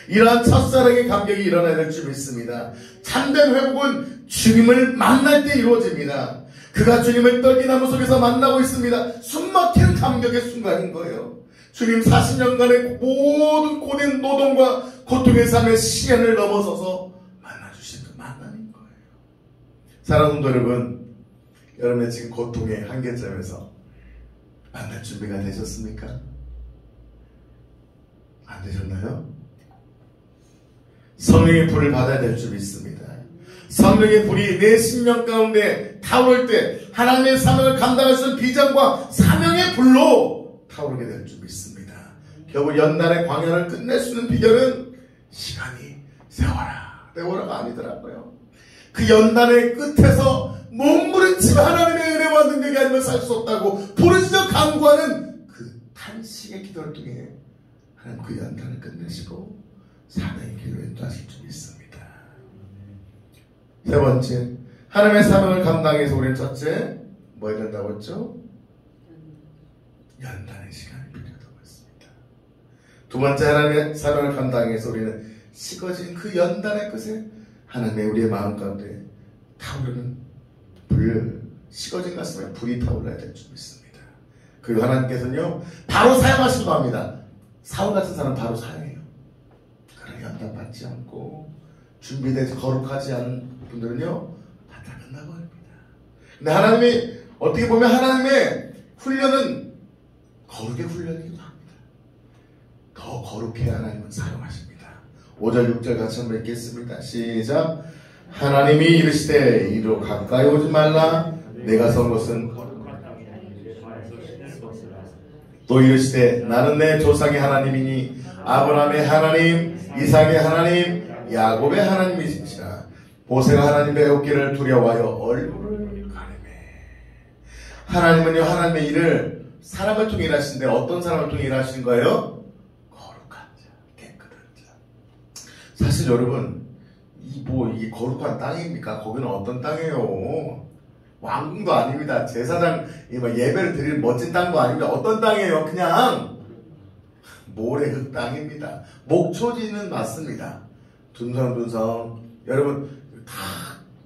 이러한 첫사랑의 감격이 일어나야 될 줄 믿습니다. 참된 회복은 주님을 만날 때 이루어집니다. 그가 주님을 떨기나무 속에서 만나고 있습니다. 숨막히는 감격의 순간인 거예요. 주님 40년간의 모든 고된 노동과 고통의 삶의 시간을 넘어서서 만나주신 그 만남인 거예요. 사랑하는 성도 여러분, 여러분의 지금 고통의 한계점에서 만날 준비가 되셨습니까? 안 되셨나요? 성령의 불을 받아야 될 줄 믿습니다. 성령의 불이 내 심령 가운데 타오를 때 하나님의 사명을 감당할 수 있는 비전과 사명의 불로 타오르게 될 줄 믿습니다. 결국 연단의 광야를 끝낼 수 있는 비결은 시간이 세워라가 아니더라고요. 그 연단의 끝에서 몸부림치며 하나님의 은혜와 능력이 아니면 살 수 없다고 부르짖어 간구하는 그 탄식의 기도를 통해 하나님 그 연단을 끝내시고 사명의 길로 인도하실 줄 믿습니다. 세 번째, 하나님의 사명을 감당해서 위해서 우리는 첫째 뭐 해야 된다고 했죠? 연단의 시간이 필요하다고 했습니다. 두 번째, 하나님의 사명을 감당해서 위해서 우리는 식어진 그 연단의 끝에 하나님의 우리의 마음 가운데 타오르는 불, 식어진 가슴에 불이 타올라야 될 줄 믿습니다. 그리고 하나님께서는요 바로 사용하시기도 합니다. 사울 같은 사람 바로 사용해요. 그런 연단 받지 않고 준비돼서 거룩하지 않은 분들은요 다 끝나버립니다. 근데 하나님이 어떻게 보면 하나님의 훈련은 거룩의 훈련이기도 합니다. 더 거룩해야 하나님은 사용하십니다. 5절 6절 같이 한번 읽겠습니다. 시작. 하나님이 이르시되 이리로 가까이 오지 말라. 내가 선 것은 또 이르시되 나는 내 조상의 하나님이니 아브라함의 하나님, 이삭의 하나님, 야곱의 하나님이시라. 모세가 하나님 배웠기를 두려워하여 얼굴을 가리매. 하나님은요 하나님의 일을 사람을 통해 일하시는데 어떤 사람을 통해 일하시는 거예요? 거룩한 자, 깨끗한 자. 사실 여러분 이게 거룩한 땅입니까? 거기는 어떤 땅이에요? 왕궁도 아닙니다. 제사장 예배를 드리는 멋진 땅도 아닙니다. 어떤 땅이에요? 그냥 모래흙 땅입니다. 목초지는 맞습니다. 둔성둔성. 여러분 다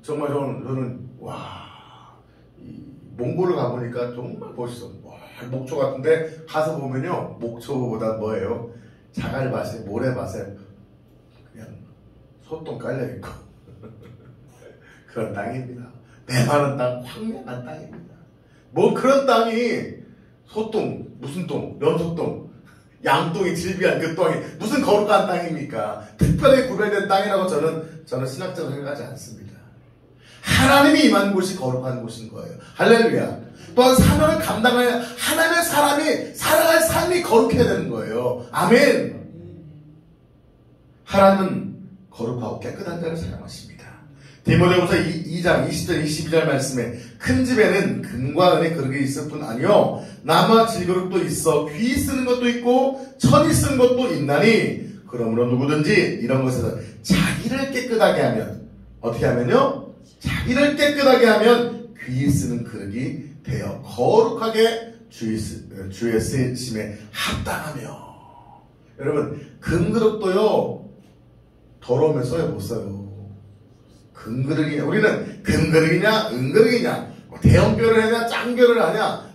정말 저는 몽골을 가보니까 정말 멋있어. 목초 같은데 가서 보면요 목초보다 뭐예요? 자갈밭에 모래밭에 그냥 소똥 깔려있고 그런 땅입니다. 메마른 땅, 황량한 땅입니다. 뭐 그런 땅이 소똥, 무슨 똥, 연소똥, 양똥이 질비한 그 땅이 무슨 거룩한 땅입니까? 특별히 구별된 땅이라고 저는 신학적으로 생각하지 않습니다. 하나님이 임한 곳이 거룩한 곳인 거예요. 할렐루야. 또한 사명을 감당하여 하나님의 사람이 살아갈 삶이 거룩해야 되는 거예요. 아멘. 하나님은 거룩하고 깨끗한 자를 사랑하십니다. 디모데후서 2장 20절 22절 말씀에 큰 집에는 금과 은의 그릇이 있을 뿐 아니요 나무와 질그릇도 있어 귀 쓰는 것도 있고 천이 쓰는 것도 있나니 그러므로 누구든지 이런 것에서 자기를 깨끗하게 하면 어떻게 하면요? 자기를 깨끗하게 하면 귀 쓰는 그릇이 되어 거룩하게 주의 쓰심에 합당하며. 여러분 금그릇도요 더러우면 써요 못 써요? 금그릇이냐 우리는 금그릇이냐 은그릇이냐 대형교를 하냐 작은 교를 하냐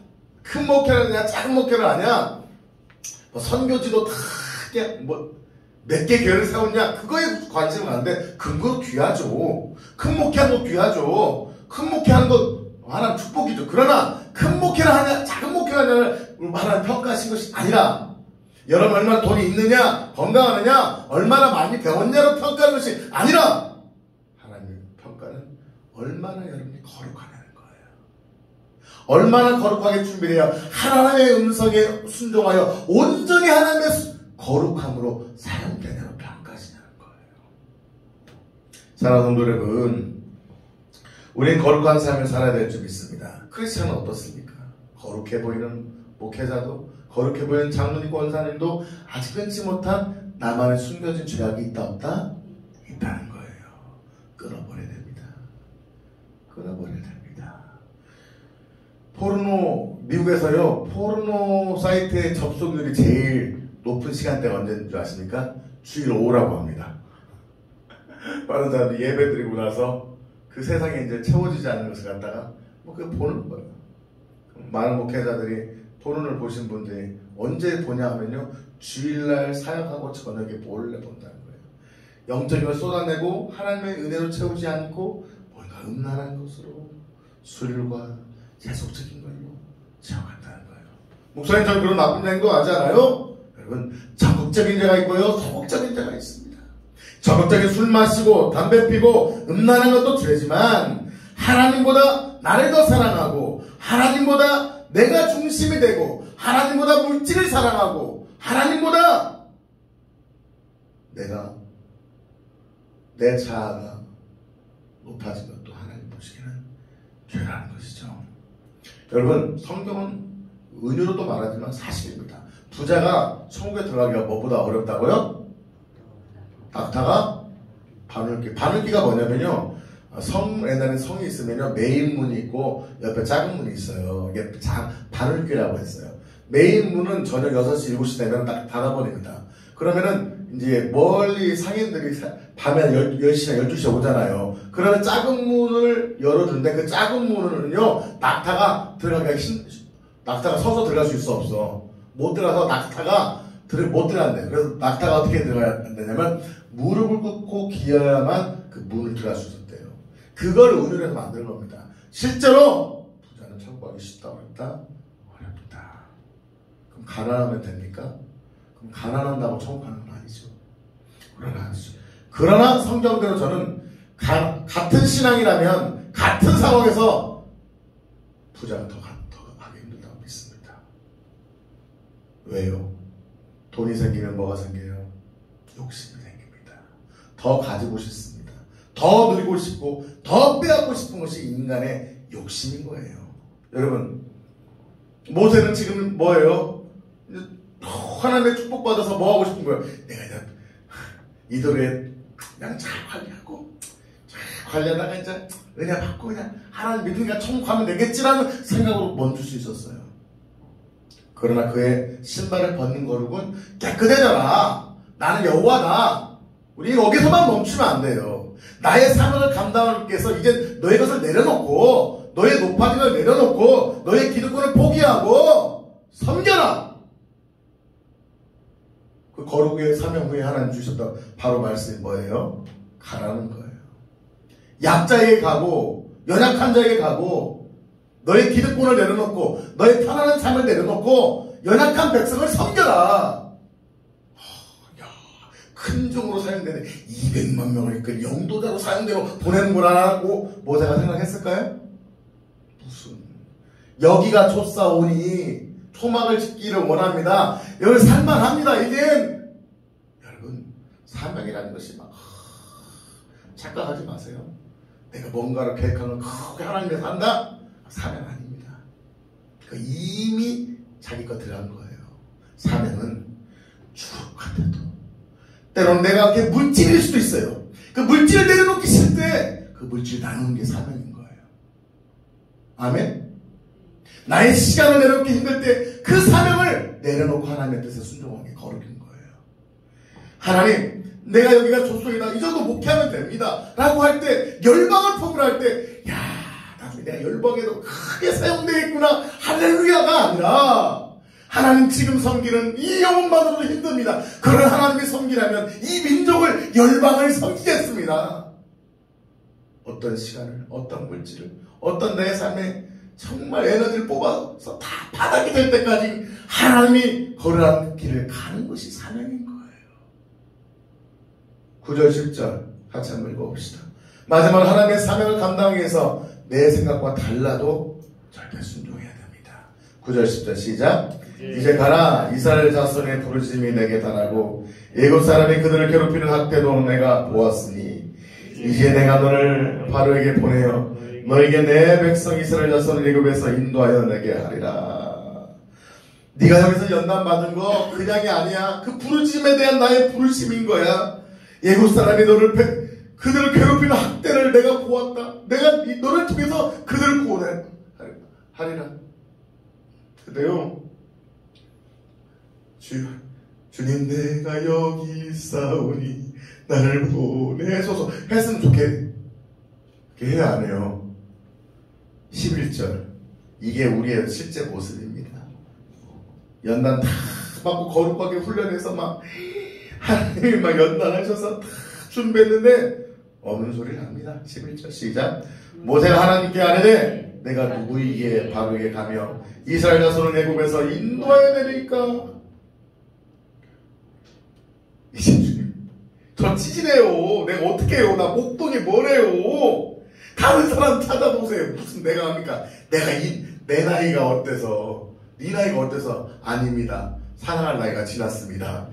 큰 목회를 하냐 작은 목회를 하냐 뭐 선교지도 다 뭐 몇 개 교회를 세웠냐 그거에 관심은 가는데 금그릇 귀하죠. 큰 목회하는 거 귀하죠. 큰 목회하는 거 하나님 축복이죠. 그러나 큰 목회를 하냐 작은 목회를 하냐를 하나님 평가하신 것이 아니라 여러분 얼마나 돈이 있느냐 건강하느냐 얼마나 많이 배웠냐로 평가하는 것이 아니라 하나님의 평가는 얼마나 여러분이 거룩하냐는 거예요. 얼마나 거룩하게 준비해야 하나님의 음성에 순종하여 온전히 하나님의 거룩함으로 사용되냐로 평가하시냐는 거예요. 사랑하는 성도 여러분, 우린 거룩한 삶을 살아야 될 줄 믿습니다. 크리스천은 어떻습니까? 거룩해 보이는 목회자도 거룩해 보이는 장로님과 원사님도 아직 끊지 못한 나만의 숨겨진 죄악이 있다 없다? 있다는 거예요. 끊어버려야 됩니다. 끊어버려야 됩니다. 미국에서요 포르노 사이트의 접속률이 제일 높은 시간대가 언제인 줄 아십니까? 주일 오후라고 합니다. 많은 사람들이 예배 드리고 나서 그 세상에 이제 채워지지 않는 것을 갖다가 그거 보는 거예요. 많은 목회자들이 토론을 보신 분들이 언제 보냐 하면요 주일날 사역하고 저녁에 몰래 본다는 거예요. 영적인 걸 쏟아내고 하나님의 은혜로 채우지 않고 뭔가 음란한 것으로 술과 세속적인 걸로 채워간다는 거예요. 목사님 저는 그런 나쁜 행동 하지 않아요? 여러분 적극적인 죄가 있고요 소극적인 죄가 있습니다. 적극적인 술 마시고 담배 피고 음란한 것도 죄지만 하나님보다 나를 더 사랑하고 하나님보다 내가 중심이 되고 하나님보다 물질을 사랑하고 하나님보다 내가 내 자아가 높아진 것도 하나님 보시기에는 죄라는 것이죠. 여러분 성경은 은유로도 말하지만 사실입니다. 부자가 천국에 들어가기가 뭐보다 어렵다고요? 낙타가 바늘귀. 바늘귀가 뭐냐면요 성에는 성이 있으면요 메인 문이 있고 옆에 작은 문이 있어요. 이게 바늘귀라고 했어요. 메인 문은 저녁 6시 7시 되면 딱 닫아버립니다. 그러면은 이제 멀리 상인들이 밤에 10시나 12시에 오잖아요. 그러면 작은 문을 열어주는데 그 작은 문은요 낙타가 서서 들어갈 수 있어 없어. 못 들어가서 낙타가 못 들어간대. 그래서 낙타가 어떻게 들어가야 되냐면 무릎을 꿇고 기어야만 그 문을 들어갈 수 있었대요. 그걸 은유로 해서 만든 겁니다. 실제로 부자는 천국 가기 쉽다 어렵다? 어렵다. 그럼 가난하면 됩니까? 그럼 가난한다고 천국 가는 건 아니죠. 그러나 성경대로 저는 같은 신앙이라면 같은 상황에서 부자가 더 하기 힘들다고 믿습니다. 왜요? 돈이 생기면 뭐가 생겨요? 욕심이 생깁니다. 더 가지고 싶습니다. 더 누리고 싶고 더 빼앗고 싶은 것이 인간의 욕심인 거예요. 여러분 모세는 지금 뭐예요? 하나님의 축복받아서 뭐 하고 싶은 거예요? 내가 이들의 그냥 잘 관리하다가 이제 은혜 받고 그냥 하나님 믿으니까 천국 가면 되겠지라는 생각으로 멈출 수 있었어요. 그러나 그의 신발을 벗는 거룩은 깨끗해져라. 나는 여호와다. 우리 여기서만 멈추면 안 돼요. 나의 사명을 감당하기 위해서 이제 너의 것을 내려놓고 너의 높아진 걸 내려놓고 너의 기득권을 포기하고 섬겨라. 그 거룩의 사명 후에 하나님 주셨던 바로 말씀이 뭐예요? 가라는 거예요. 약자에게 가고 연약한 자에게 가고 너의 기득권을 내려놓고 너의 편안한 삶을 내려놓고 연약한 백성을 섬겨라. 큰 종으로 사용되는 200만 명을 이끌 영도자로 사용대로 보내는구나라고 모세가 생각했을까요? 무슨 여기가 좁사오니 초막을 짓기를 원합니다. 여기 살만합니다. 이젠 여러분 사명이라는 것이 막 착각하지 마세요. 내가 뭔가를 계획하는 크게 하나님께서 한다? 사명 아닙니다. 그 이미 자기 거 들어간 거예요. 사명은 주옥 같아도 때로는 내가 이렇게 물질일 수도 있어요. 그 물질을 내려놓기 싫을 때 그 물질을 나누는 게 사명인 거예요. 아멘? 나의 시간을 내려놓기 힘들 때 그 사명을 내려놓고 하나님의 뜻에 순종하는 게 거룩인 거예요. 하나님, 내가 여기가 조소이다. 이 정도 목회하면 됩니다. 라고 할 때, 열방을 포부할 때, 야, 나중에 내가 열방에도 크게 사용되겠구나. 할렐루야가 아니라, 하나님 지금 섬기는 이 영혼만으로도 힘듭니다. 그런 하나님이 섬기라면 이 민족을, 열방을 섬기겠습니다. 어떤 시간을, 어떤 물질을, 어떤 내 삶에 정말 에너지를 뽑아서 다 바닥이 될 때까지 하나님이 걸어간 길을 가는 것이 사명인 거예요. 9절 10절 같이 한번 읽어봅시다. 마지막으로 하나님의 사명을 감당하기 위해서 내 생각과 달라도 절대 순종해야 됩니다. 9절 10절 시작. 이제 가라. 이스라엘 자손의 부르심이 내게 달하고 애굽 사람이 그들을 괴롭히는 학대도 내가 보았으니 이제 내가 너를 바로에게 보내어 너에게 내 백성 이스라엘 자손을 애굽에서 인도하여 내게 하리라. 네가 여기서 연단 받은 거 그냥이 아니야. 그 부르심에 대한 나의 부르심인 거야. 애굽 사람이 그들을 괴롭히는 학대를 내가 보았다. 내가 너를 통해서 그들을 구원해 하리라. 근데요, 주님 내가 여기 있사오니 나를 보내소서 했으면 좋겠게 해야 안 해요. 11절 이게 우리의 실제 모습입니다. 연단 다 받고 거룩하게 훈련해서 막 하나님이 막 연단하셔서 다 준비했는데 없는 소리를 합니다. 11절 시작. 모세가 하나님께 아뢰되 내가 누구에게 바로에게 가며 이스라엘 자손을 애굽에서 인도하여 내리까. 이제 주님 저 찌질해요. 내가 어떻게 해요. 나 목동이 뭐래요. 다른 사람 찾아보세요. 무슨 내가 합니까? 내 나이가 어때서 네 나이가 어때서. 아닙니다. 사랑할 나이가 지났습니다.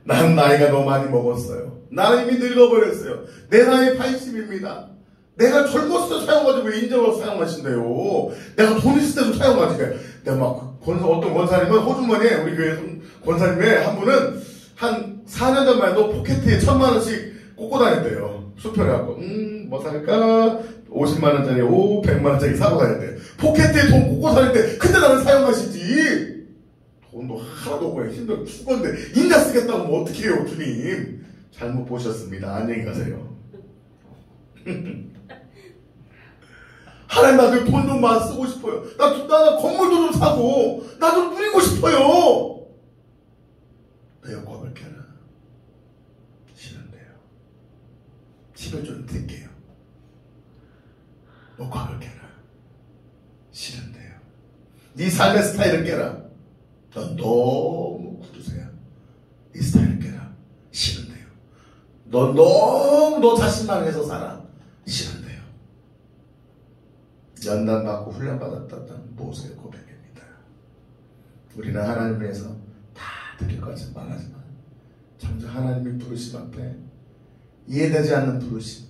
난 나이가 너무 많이 먹었어요. 나는 이미 늙어버렸어요. 내 나이 80입니다. 내가 젊었을 때 사용하지 왜 인정으로 사용하신대요. 내가 돈 있을 때도 사용하지. 내가 막 어떤 권사님은 호주머니에 우리 교회 권사님의 한 분은 한 4년 전만 해도 포켓에 1,000만원씩 꽂고 다녔대요. 수표해갖고 뭐 살까? 50만원짜리 100만원짜리 사고 다녔대요. 포켓에 돈 꽂고 다닐 때 그때 나는 사용하시지. 돈도 하나도 없고 힘들어 죽었는데 인자 쓰겠다고 뭐 어떻게 해요. 주님 잘못 보셨습니다. 안녕히 가세요. 하나님 나도 돈 좀 많이 쓰고 싶어요. 나 건물도 좀 사고 나 좀 누리고 싶어요. 내 영광을 켜라. 싫은데요. 11절 드릴게요. 영광을 켜라. 싫은데요. 네 삶의 스타일을 깨라. 넌 너무 구두쇠야. 네 스타일을 깨라. 싫은데요. 넌 너무 너 자신만 해서 살아. 싫은데요. 연단받고 훈련받았다는 모세의 고백입니다. 우리는 하나님 위해서 다 드릴 것은 말하지만 정작 하나님의 부르심 앞에 이해되지 않는 부르심,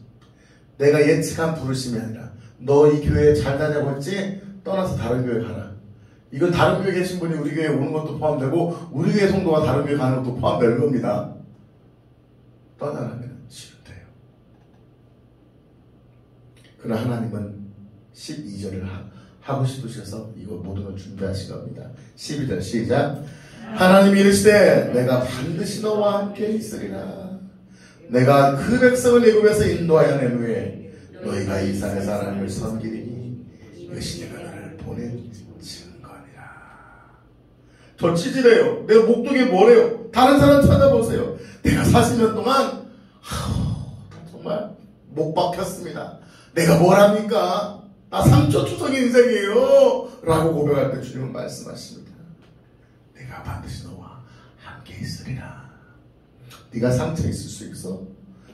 내가 예측한 부르심이 아니라 너 이 교회에 잘 다녀볼지 떠나서 다른 교회 가라. 이건 다른 교회에 계신 분이 우리 교회에 오는 것도 포함되고 우리 교회 성도가 다른 교회 가는 것도 포함되는 겁니다. 떠나라면 싫대요. 그러나 하나님은 12절을 하고 싶으셔서 이거 모든 걸 준비하신 겁니다. 12절 시작. 하나님이 이르시되 내가 반드시 너와 함께 있으리라. 내가 그 백성을 애굽에서 인도하여 낸 후에 너희가 이 산에서 하나님을 섬기리니 이것이 내가 너를 보낸 증거니라. 저 치질해요. 내가 목동이 뭐래요. 다른 사람 찾아보세요. 내가 40년 동안 정말 못 박혔습니다. 내가 뭘 합니까? 나 3초 추석의 인생이에요 라고 고백할 때 주님은 말씀하십니다. 내가 반드시 너와 함께 있으리라. 네가 상처 있을 수 있어?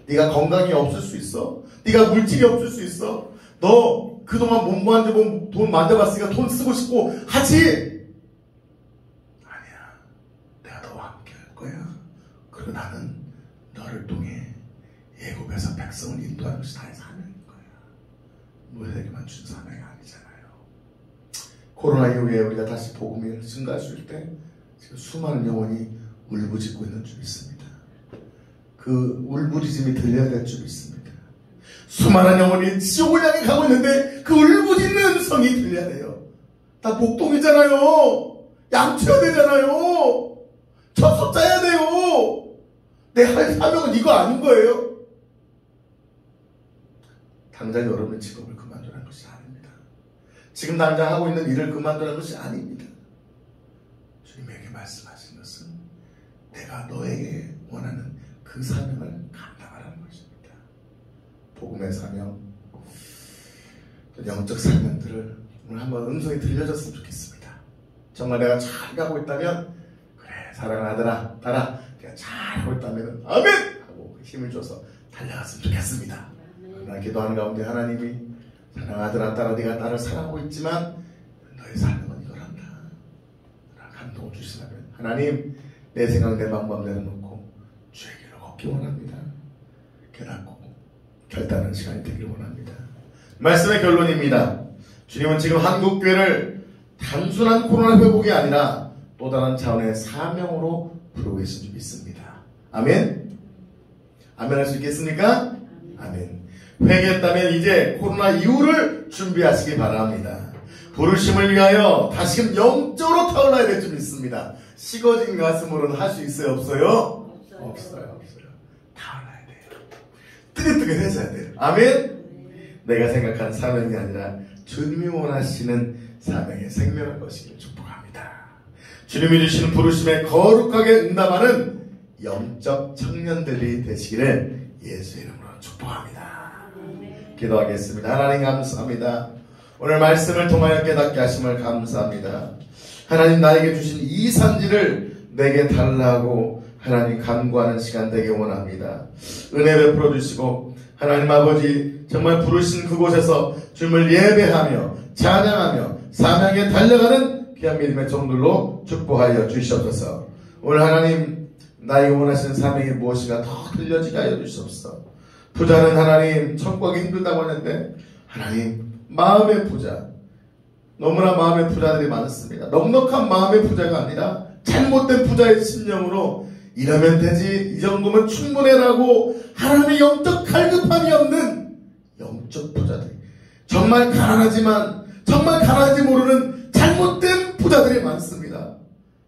네가 건강이 없을 수 있어? 네가 물질이 없을 수 있어? 너 그동안 몸 만져본 돈 만져봤으니까 돈 쓰고 싶고 하지? 아니야. 내가 너와 함께 할 거야. 그리고 나는 너를 너를 통해 애굽에서 백성을 인도하는 것이 나의 사명인 거야. 너희에게만 준 사명이 아니잖아요. 코로나 이후에 우리가 다시 복음이 증가했을 때 지금 수많은 영혼이 울부짖고 있는 줄 믿습니다. 그 울부짖음이 들려야 될 줄 믿습니다. 수많은 영혼이 지옥을 향해 가고 있는데 그 울부짖는 성이 들려야 돼요. 다 복동이잖아요. 양쳐야 되잖아요. 접속 짜야 돼요. 내 할 사명은 이거 아닌 거예요. 당장 여러분의 직업을 그만두라는 것이 아닙니다. 지금 당장 하고 있는 일을 그만두라는 것이 아닙니다. 주님에게 말씀하신 것은 내가 너에게 원하는 그 사명을 감당하라는 것입니다. 복음의 사명, 영적 사명들을 오늘 한번 음성이 들려줬으면 좋겠습니다. 정말 내가 잘 가고 있다면 그래 사랑하는 아들아 달아 내가 잘 하고 있다면 아멘! 하고 힘을 줘서 달려갔으면 좋겠습니다. 그러나 기도하는 가운데 하나님이 사랑하는 아들아 딸아 네가 나를 사랑하고 있지만 너의 사명은 이거란다. 감동을 주시라면 하나님 내 생각 내 방법 내려놓고 주의 길로 걷기 원합니다. 깨닫고 결단하는 시간이 되길 원합니다. 말씀의 결론입니다. 주님은 지금 한국교회를 단순한 코로나 회복이 아니라 또 다른 차원의 사명으로 부르고 계신 줄 믿습니다. 아멘? 아멘 할 수 있겠습니까? 아멘. 회개했다면 이제 코로나 이후를 준비하시기 바랍니다. 부르심을 위하여 다시금 영적으로 타올라야 될 줄 믿습니다. 식어진 가슴으로는 할 수 있어요? 없어요? 없어요. 타올라야 돼요. 뜨뜻뜨뜻해져야 돼요. 아멘? 내가 생각하는 사명이 아니라 주님이 원하시는 사명의 생명을 것이기를 축복합니다. 주님이 주시는 부르심에 거룩하게 응답하는 영적 청년들이 되시기를 예수의 이름으로 축복합니다. 기도하겠습니다. 하나님 감사합니다. 오늘 말씀을 통하여 깨닫게 하심을 감사합니다. 하나님 나에게 주신 이 산지를 내게 달라고 하나님 간구하는 시간 되게 원합니다. 은혜 베풀어 주시고 하나님 아버지 정말 부르신 그곳에서 주님을 예배하며 찬양하며 사명에 달려가는 귀한 믿음의 종들로 축복하여 주시옵소서. 오늘 하나님 나에게 원하시는 사명이 무엇인가 더 들려지게 하여 주시옵소서. 부자는 하나님 천국하기 힘들다고 하는데 하나님 마음의 부자, 너무나 마음의 부자들이 많습니다. 넉넉한 마음의 부자가 아니라 잘못된 부자의 심령으로 이러면 되지 이 정도면 충분해라고 하나님의 영적 갈급함이 없는 영적 부자들이 정말 가난하지만 정말 가난한지 모르는 잘못된 부자들이 많습니다.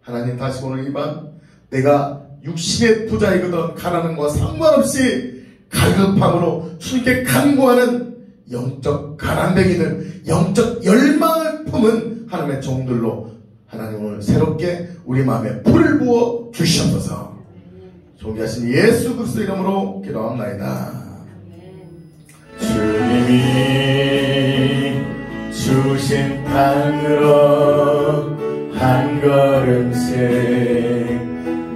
하나님 다시 오늘 이 밤 내가 육신의 부자이거든 가난한 것과 상관없이 갈급함으로 주님께 간구하는 영적 가난뱅이들 영적 열망을 품은 하나님의 종들로 하나님 오늘 새롭게 우리 마음에 불을 부어 주시옵소서. 존귀하신 예수 그리스도 이름으로 기도합나이다. 주님이 주신 땅으로 한 걸음씩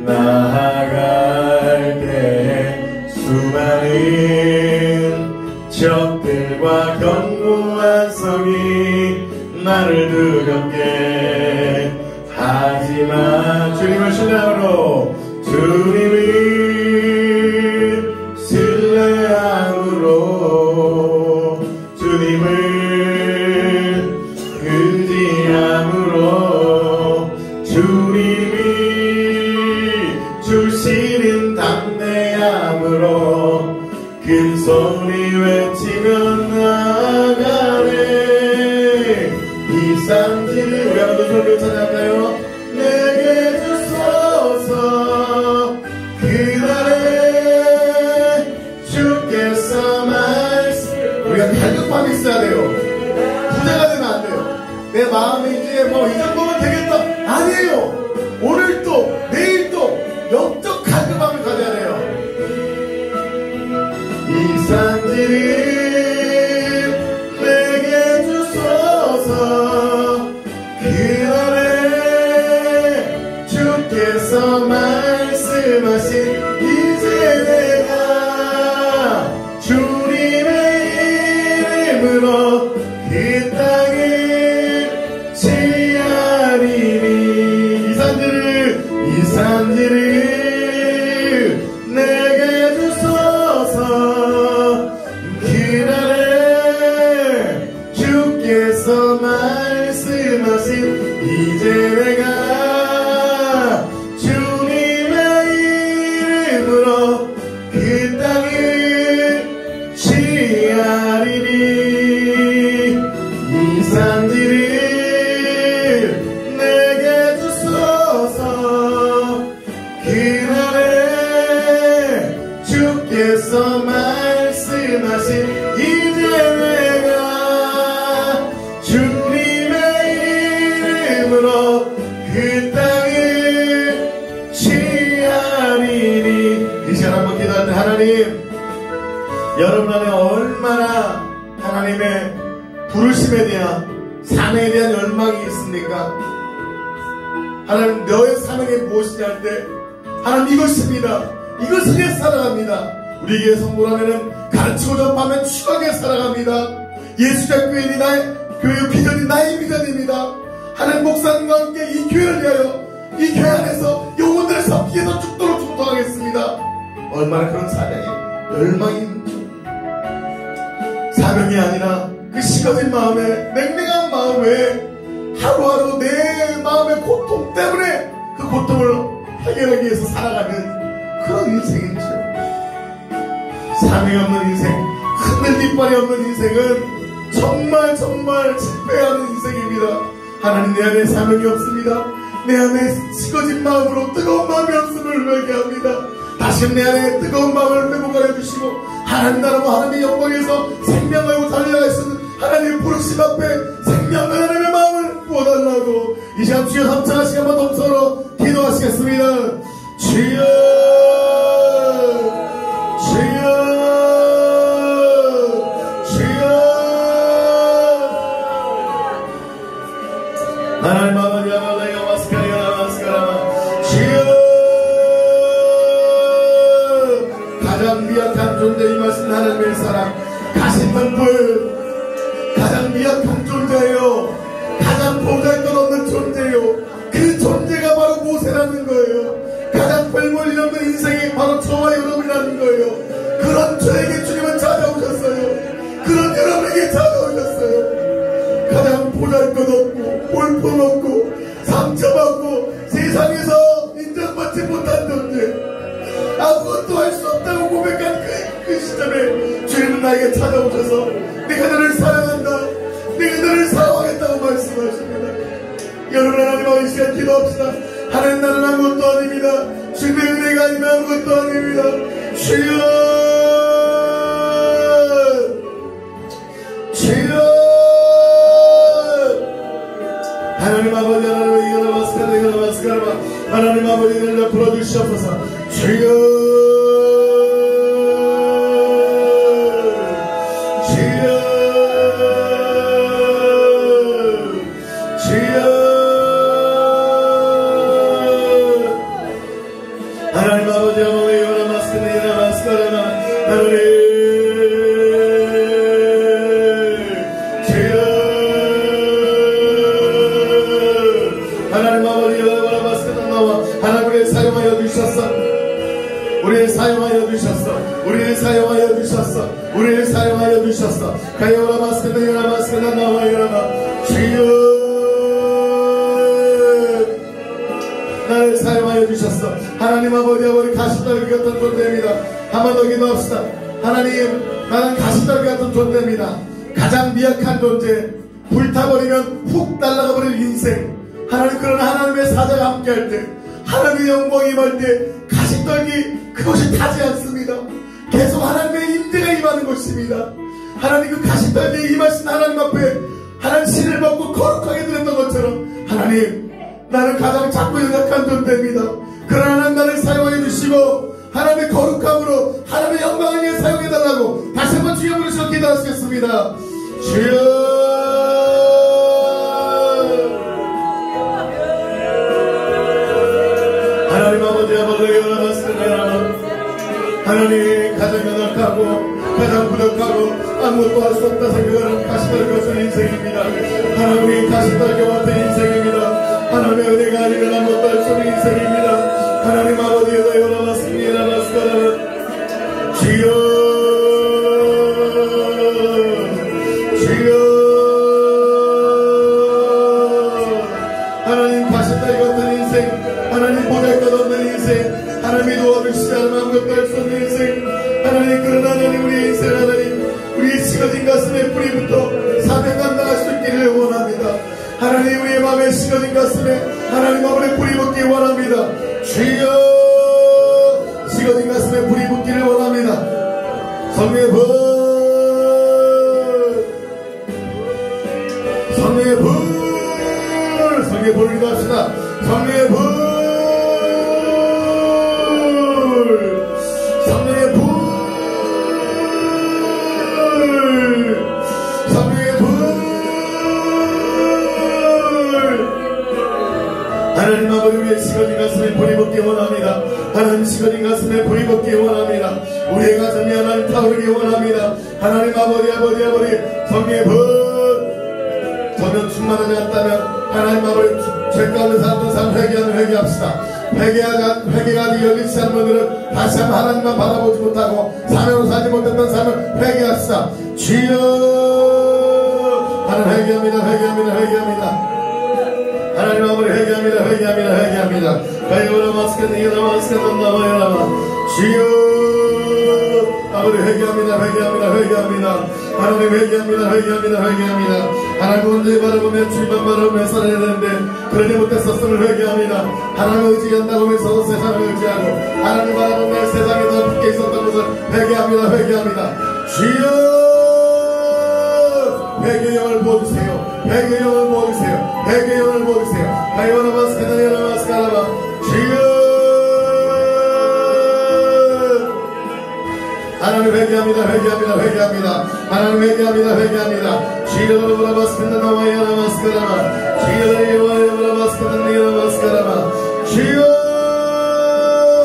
나아갈 때 수많은 적들과 견고한 성이 나를 두렵게 하지만 주님을 신뢰함으로 주님을 신뢰함으로 주님을 의지함으로 주님이 주시는 담대함으로 큰 소리 외치면 나가네. 이 산지를 우리 한번 소리를 찾아갈까요? 내게 주소서. 그날에 주께서 말씀. 우리가 갈급함이 있어야 돼요. 부자가 되면 안 돼요. 내 마음이 이제 뭐 이 정도면 되겠다 아니에요. 오늘도 내일도 영적 갈급함을 가져야 돼요. 이 산지를 내게 주소서. 그날에 주께서 말씀하신 이제 내가 주님의 이름으로 그 땅을 취하리라. 하나님의 부르심에 대한 사명에 대한 열망이 있습니까? 하나님 너의 사명이 무엇이냐 할 때 하나님 이것입니다. 이것을 위해 살아갑니다. 우리에게 선물하면은 가르치고 전파하면 추하게 살아갑니다. 예수자 교회니 나의 교회 비전이 나의 비전입니다. 하나님 목사님과 함께 이 교회를 위하여 이 교회 안에서 영혼들을 섭기에서 죽도록 축도하겠습니다. 얼마나 그런 사명이 열망이 있는지. 사명이 아니라 그 식어진 마음에 냉랭한 마음에 하루하루 내 마음의 고통 때문에 그 고통을 해결하기 위해서 살아가는 그런 인생이죠. 사명이 없는 인생, 하늘 뒷발이 없는 인생은 정말 실패하는 인생입니다. 하나님 내 안에 사명이 없습니다. 내 안에 식어진 마음으로 뜨거운 마음이 없음을 회개합니다. 다시 내 안에 뜨거운 마음을 회복하여 주시고 하나님 나라와 하나님의 영광에서 생명하고 달려갈 수 있는 하나님의 부르심 앞에 생명과 하나님의 마음을 부어달라고 이 시간 주여 함창하시게 한번 동서로 기도하시겠습니다. 주여 주여 하나님 아버지 아버지가 마스카리가 주여 가장 미약한 존재이 말씀 하나님의 사랑 가신만불 가장 미약한 존재예요. 가장 보잘것없는 존재요. 그 존재가 바로 모세라는 거예요. 가장 별볼일 없는 인생이 바로 저와 여러분이라는 거예요. 그런 저에게 주님은 찾아오셨어요. 그런 여러분에게 찾아오셨어요. 가장 보잘것없고 볼품없고 상처받고 세상에서 인정받지 못한 존재, 아무것도 할 수 없다고 고백한 그 시점에 주님은 나에게 찾아오셔서 내가 너를 사랑한다, 내가 너를 사랑하겠다고 말씀하십니다. 여러분 하나님과 이 시간 기도합시다. 하나님 나는 아무것도 아닙니다. 주님의 은혜가 아니면 아무것도 아닙니다. 주여 주여 하나님 아버지 하나님의 이거나 마스카라 하나님 아버지를 풀어주시옵소서. 주여 주여 주여 하나님 아버지 하나님의 이거나 마스카라 하나님 사용하여 주셨어. 우리를 사용하여 주셨어. 우리를 사용하여 주셨어. 우리를 사용하여 주셨어. 가요라 마스크나 나와요라 주여 나를 사용하여 주셨어. 하나님 아버지 가시떨기 같은 존재입니다. 한 번 더 기도합시다. 하나님 나는 가시떨기 같은 존재입니다. 가장 미약한 존재, 불타버리면 훅 날아가 버릴 인생. 하나님 그런 하나님의 사자가 함께할 때 하나님의 영광이 임할 때 가시떨기 그것이 타지 않습니다. 계속 하나님의 임재가 임하는 것입니다. 하나님 그 가시떨기에 임하신 하나님 앞에 하나님 신을 벗고 거룩하게 드렸던 것처럼 하나님 나는 가장 작고 연약한 존재입니다. 그러나 하나님 나를 사용하여 주시고 하나님의 거룩함으로 하나님의 영광을 위해 사용해달라고 다시 한번 주여 부르시고 기도하시겠습니다. 주여 하나님 아버지 하나님 가장 연약하고 가장 부족하고 아무것도 할 수 없다 생각하는 가시떨기 같은 인생입니다. 하나님이 가시떨기 같은 인생입니다. 하나님의 은혜가 아니면 아무것도 할 수 없는 인생입니다. 하나님 아버지가 열어놨습니다. 주여 주여 하나님 가시떨기 같은 인생, 하나님 보잘것없는 인생, 하나님이 도와주시지 않으면 아무것도 할 수 없는 인생, 하나님 그러나 하나님 우리의 인생 하나님 우리의 식어진 가슴에 뿌리부터 사명 감당할 수 있기를 원합니다. 하나님 우리의 마음에 식어진 가슴에 하나님 아버지 뿌리 붓기 원합니다. 주여 식어진 가슴에 뿌리 붓기를 원합니다. 성령의 불 성령의 불 성령의 불을 기도합시다. 성령의 불 성령의 불 하나님의 시건인 가슴에 불이 붙기 원합니다. 하나님 시건인 가슴에 불이 붙기 원합니다. 우리의 가슴이 하나님 타오르기 원합니다. 하나님 아버지 성령의 불 전혀 충만하지 않다면 하나님 아버지 죄 가운데 살았던 삶 회개합시다. 회개가 열리지 않은 분들은 다시 한번 하나님만 바라보지 못하고 사명으로 살지 못했던 삶을 회개합시다. 주여 하나님 회개합니다. 하나님 아버지 회개합니다. 가이오라 마스크는 이거라 마스크는 나와요라. 주여 아버지 회개합니다. 하나님 회개합니다. 하나님 언제 바라보면 주님만 바라보며 살아야 되는데 그러지 못했었음을 회개합니다. 하나님을 의지한다고 하면서도 세상을 의지하고 하나님 바라보며 세상에 더 붙게 있었던 것을 회개합니다. 주여 회개의 영을 부어주세요. 가이오라 마스크는 이거라 마스크라바. 주여 하나님 회개합니다. 하나님 회개합니다. 주여 브라바스크는 나와야 마스크라바. 주여 브라바스크는 이거라 마스크라바. 주여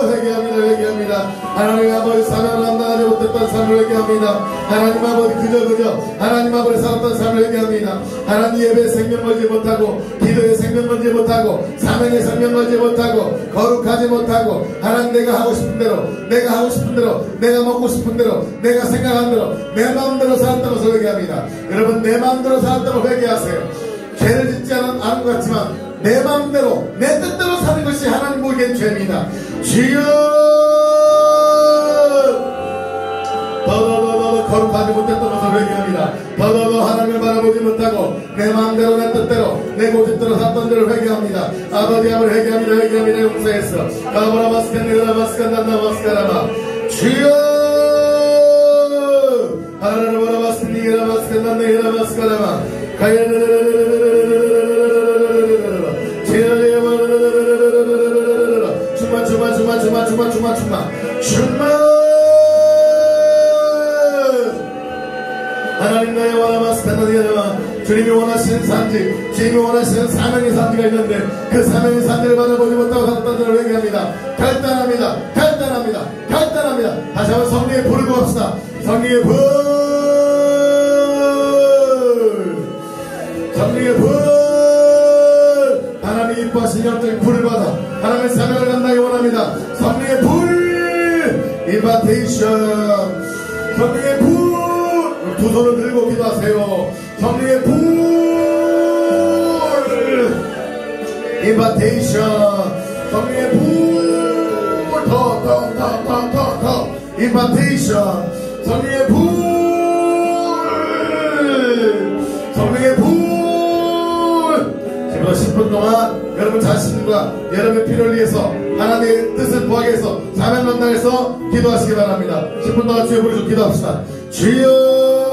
회개합니다. 하나님 아버지 사랑을 감당하지 못했던 삶을 회개합니다. 하나님 아버지 그저 하나님 아버지 살았던 삶을 회개합니다. 하나님 예배에 생명 걸지 못하고 기도에 생명 걸지 못하고 사명에 생명 걸지 못하고 거룩하지 못하고 하나님 내가 하고 싶은 대로 내가 먹고 싶은 대로 내가 생각한 대로 내 마음대로 살았던 것을 회개합니다. 여러분 내 마음대로 살았다고 회개하세요. 죄를 짓지 않은 것 같지만 내 마음대로 내 뜻대로 사는 것이 하나님 보기엔 죄입니다. 주여 더 거룩하지 못했던 것을 회개합니다. 더 하나님을 바라보지 못하고 내 마음대로 내 뜻대로 내 고집대로 살던 데를 회개합니다. 아버지 회개합니다. 용서했어. 가브라마스칸니라마스칸나마스카라마. 주여 하나님을 바라봤으니라마스칸나마스카라마. 주마 하나님 나의 원하마스카나디아나. 주님이 원하시는 산지, 주님이 원하시는 사명의 산지가 있는데 그 사명의 산지를 바라보지 못하고 살았던 자를 회개합니다. 결단합니다. 다시 한번 성령의 불을 구합시다. 성령의 불 하나님이 이뻐하신 영적인 불을 받아 하나님의 사명을 감당하기 원합니다. 성령의 불 인바테이션. 성령의 불 두 손을 들고 기도하세요. 성령의 불 인바테이션. 성령의 불 더 인바테이션. 성령의 불 지금부터 10분 동안 여러분 자신과 여러분의 필요를 위해서 하나님의 뜻을 구하기 위해서 사명 감당해서 기도하시기 바랍니다. 10분 동안 주여 부르시고 기도합시다. 주여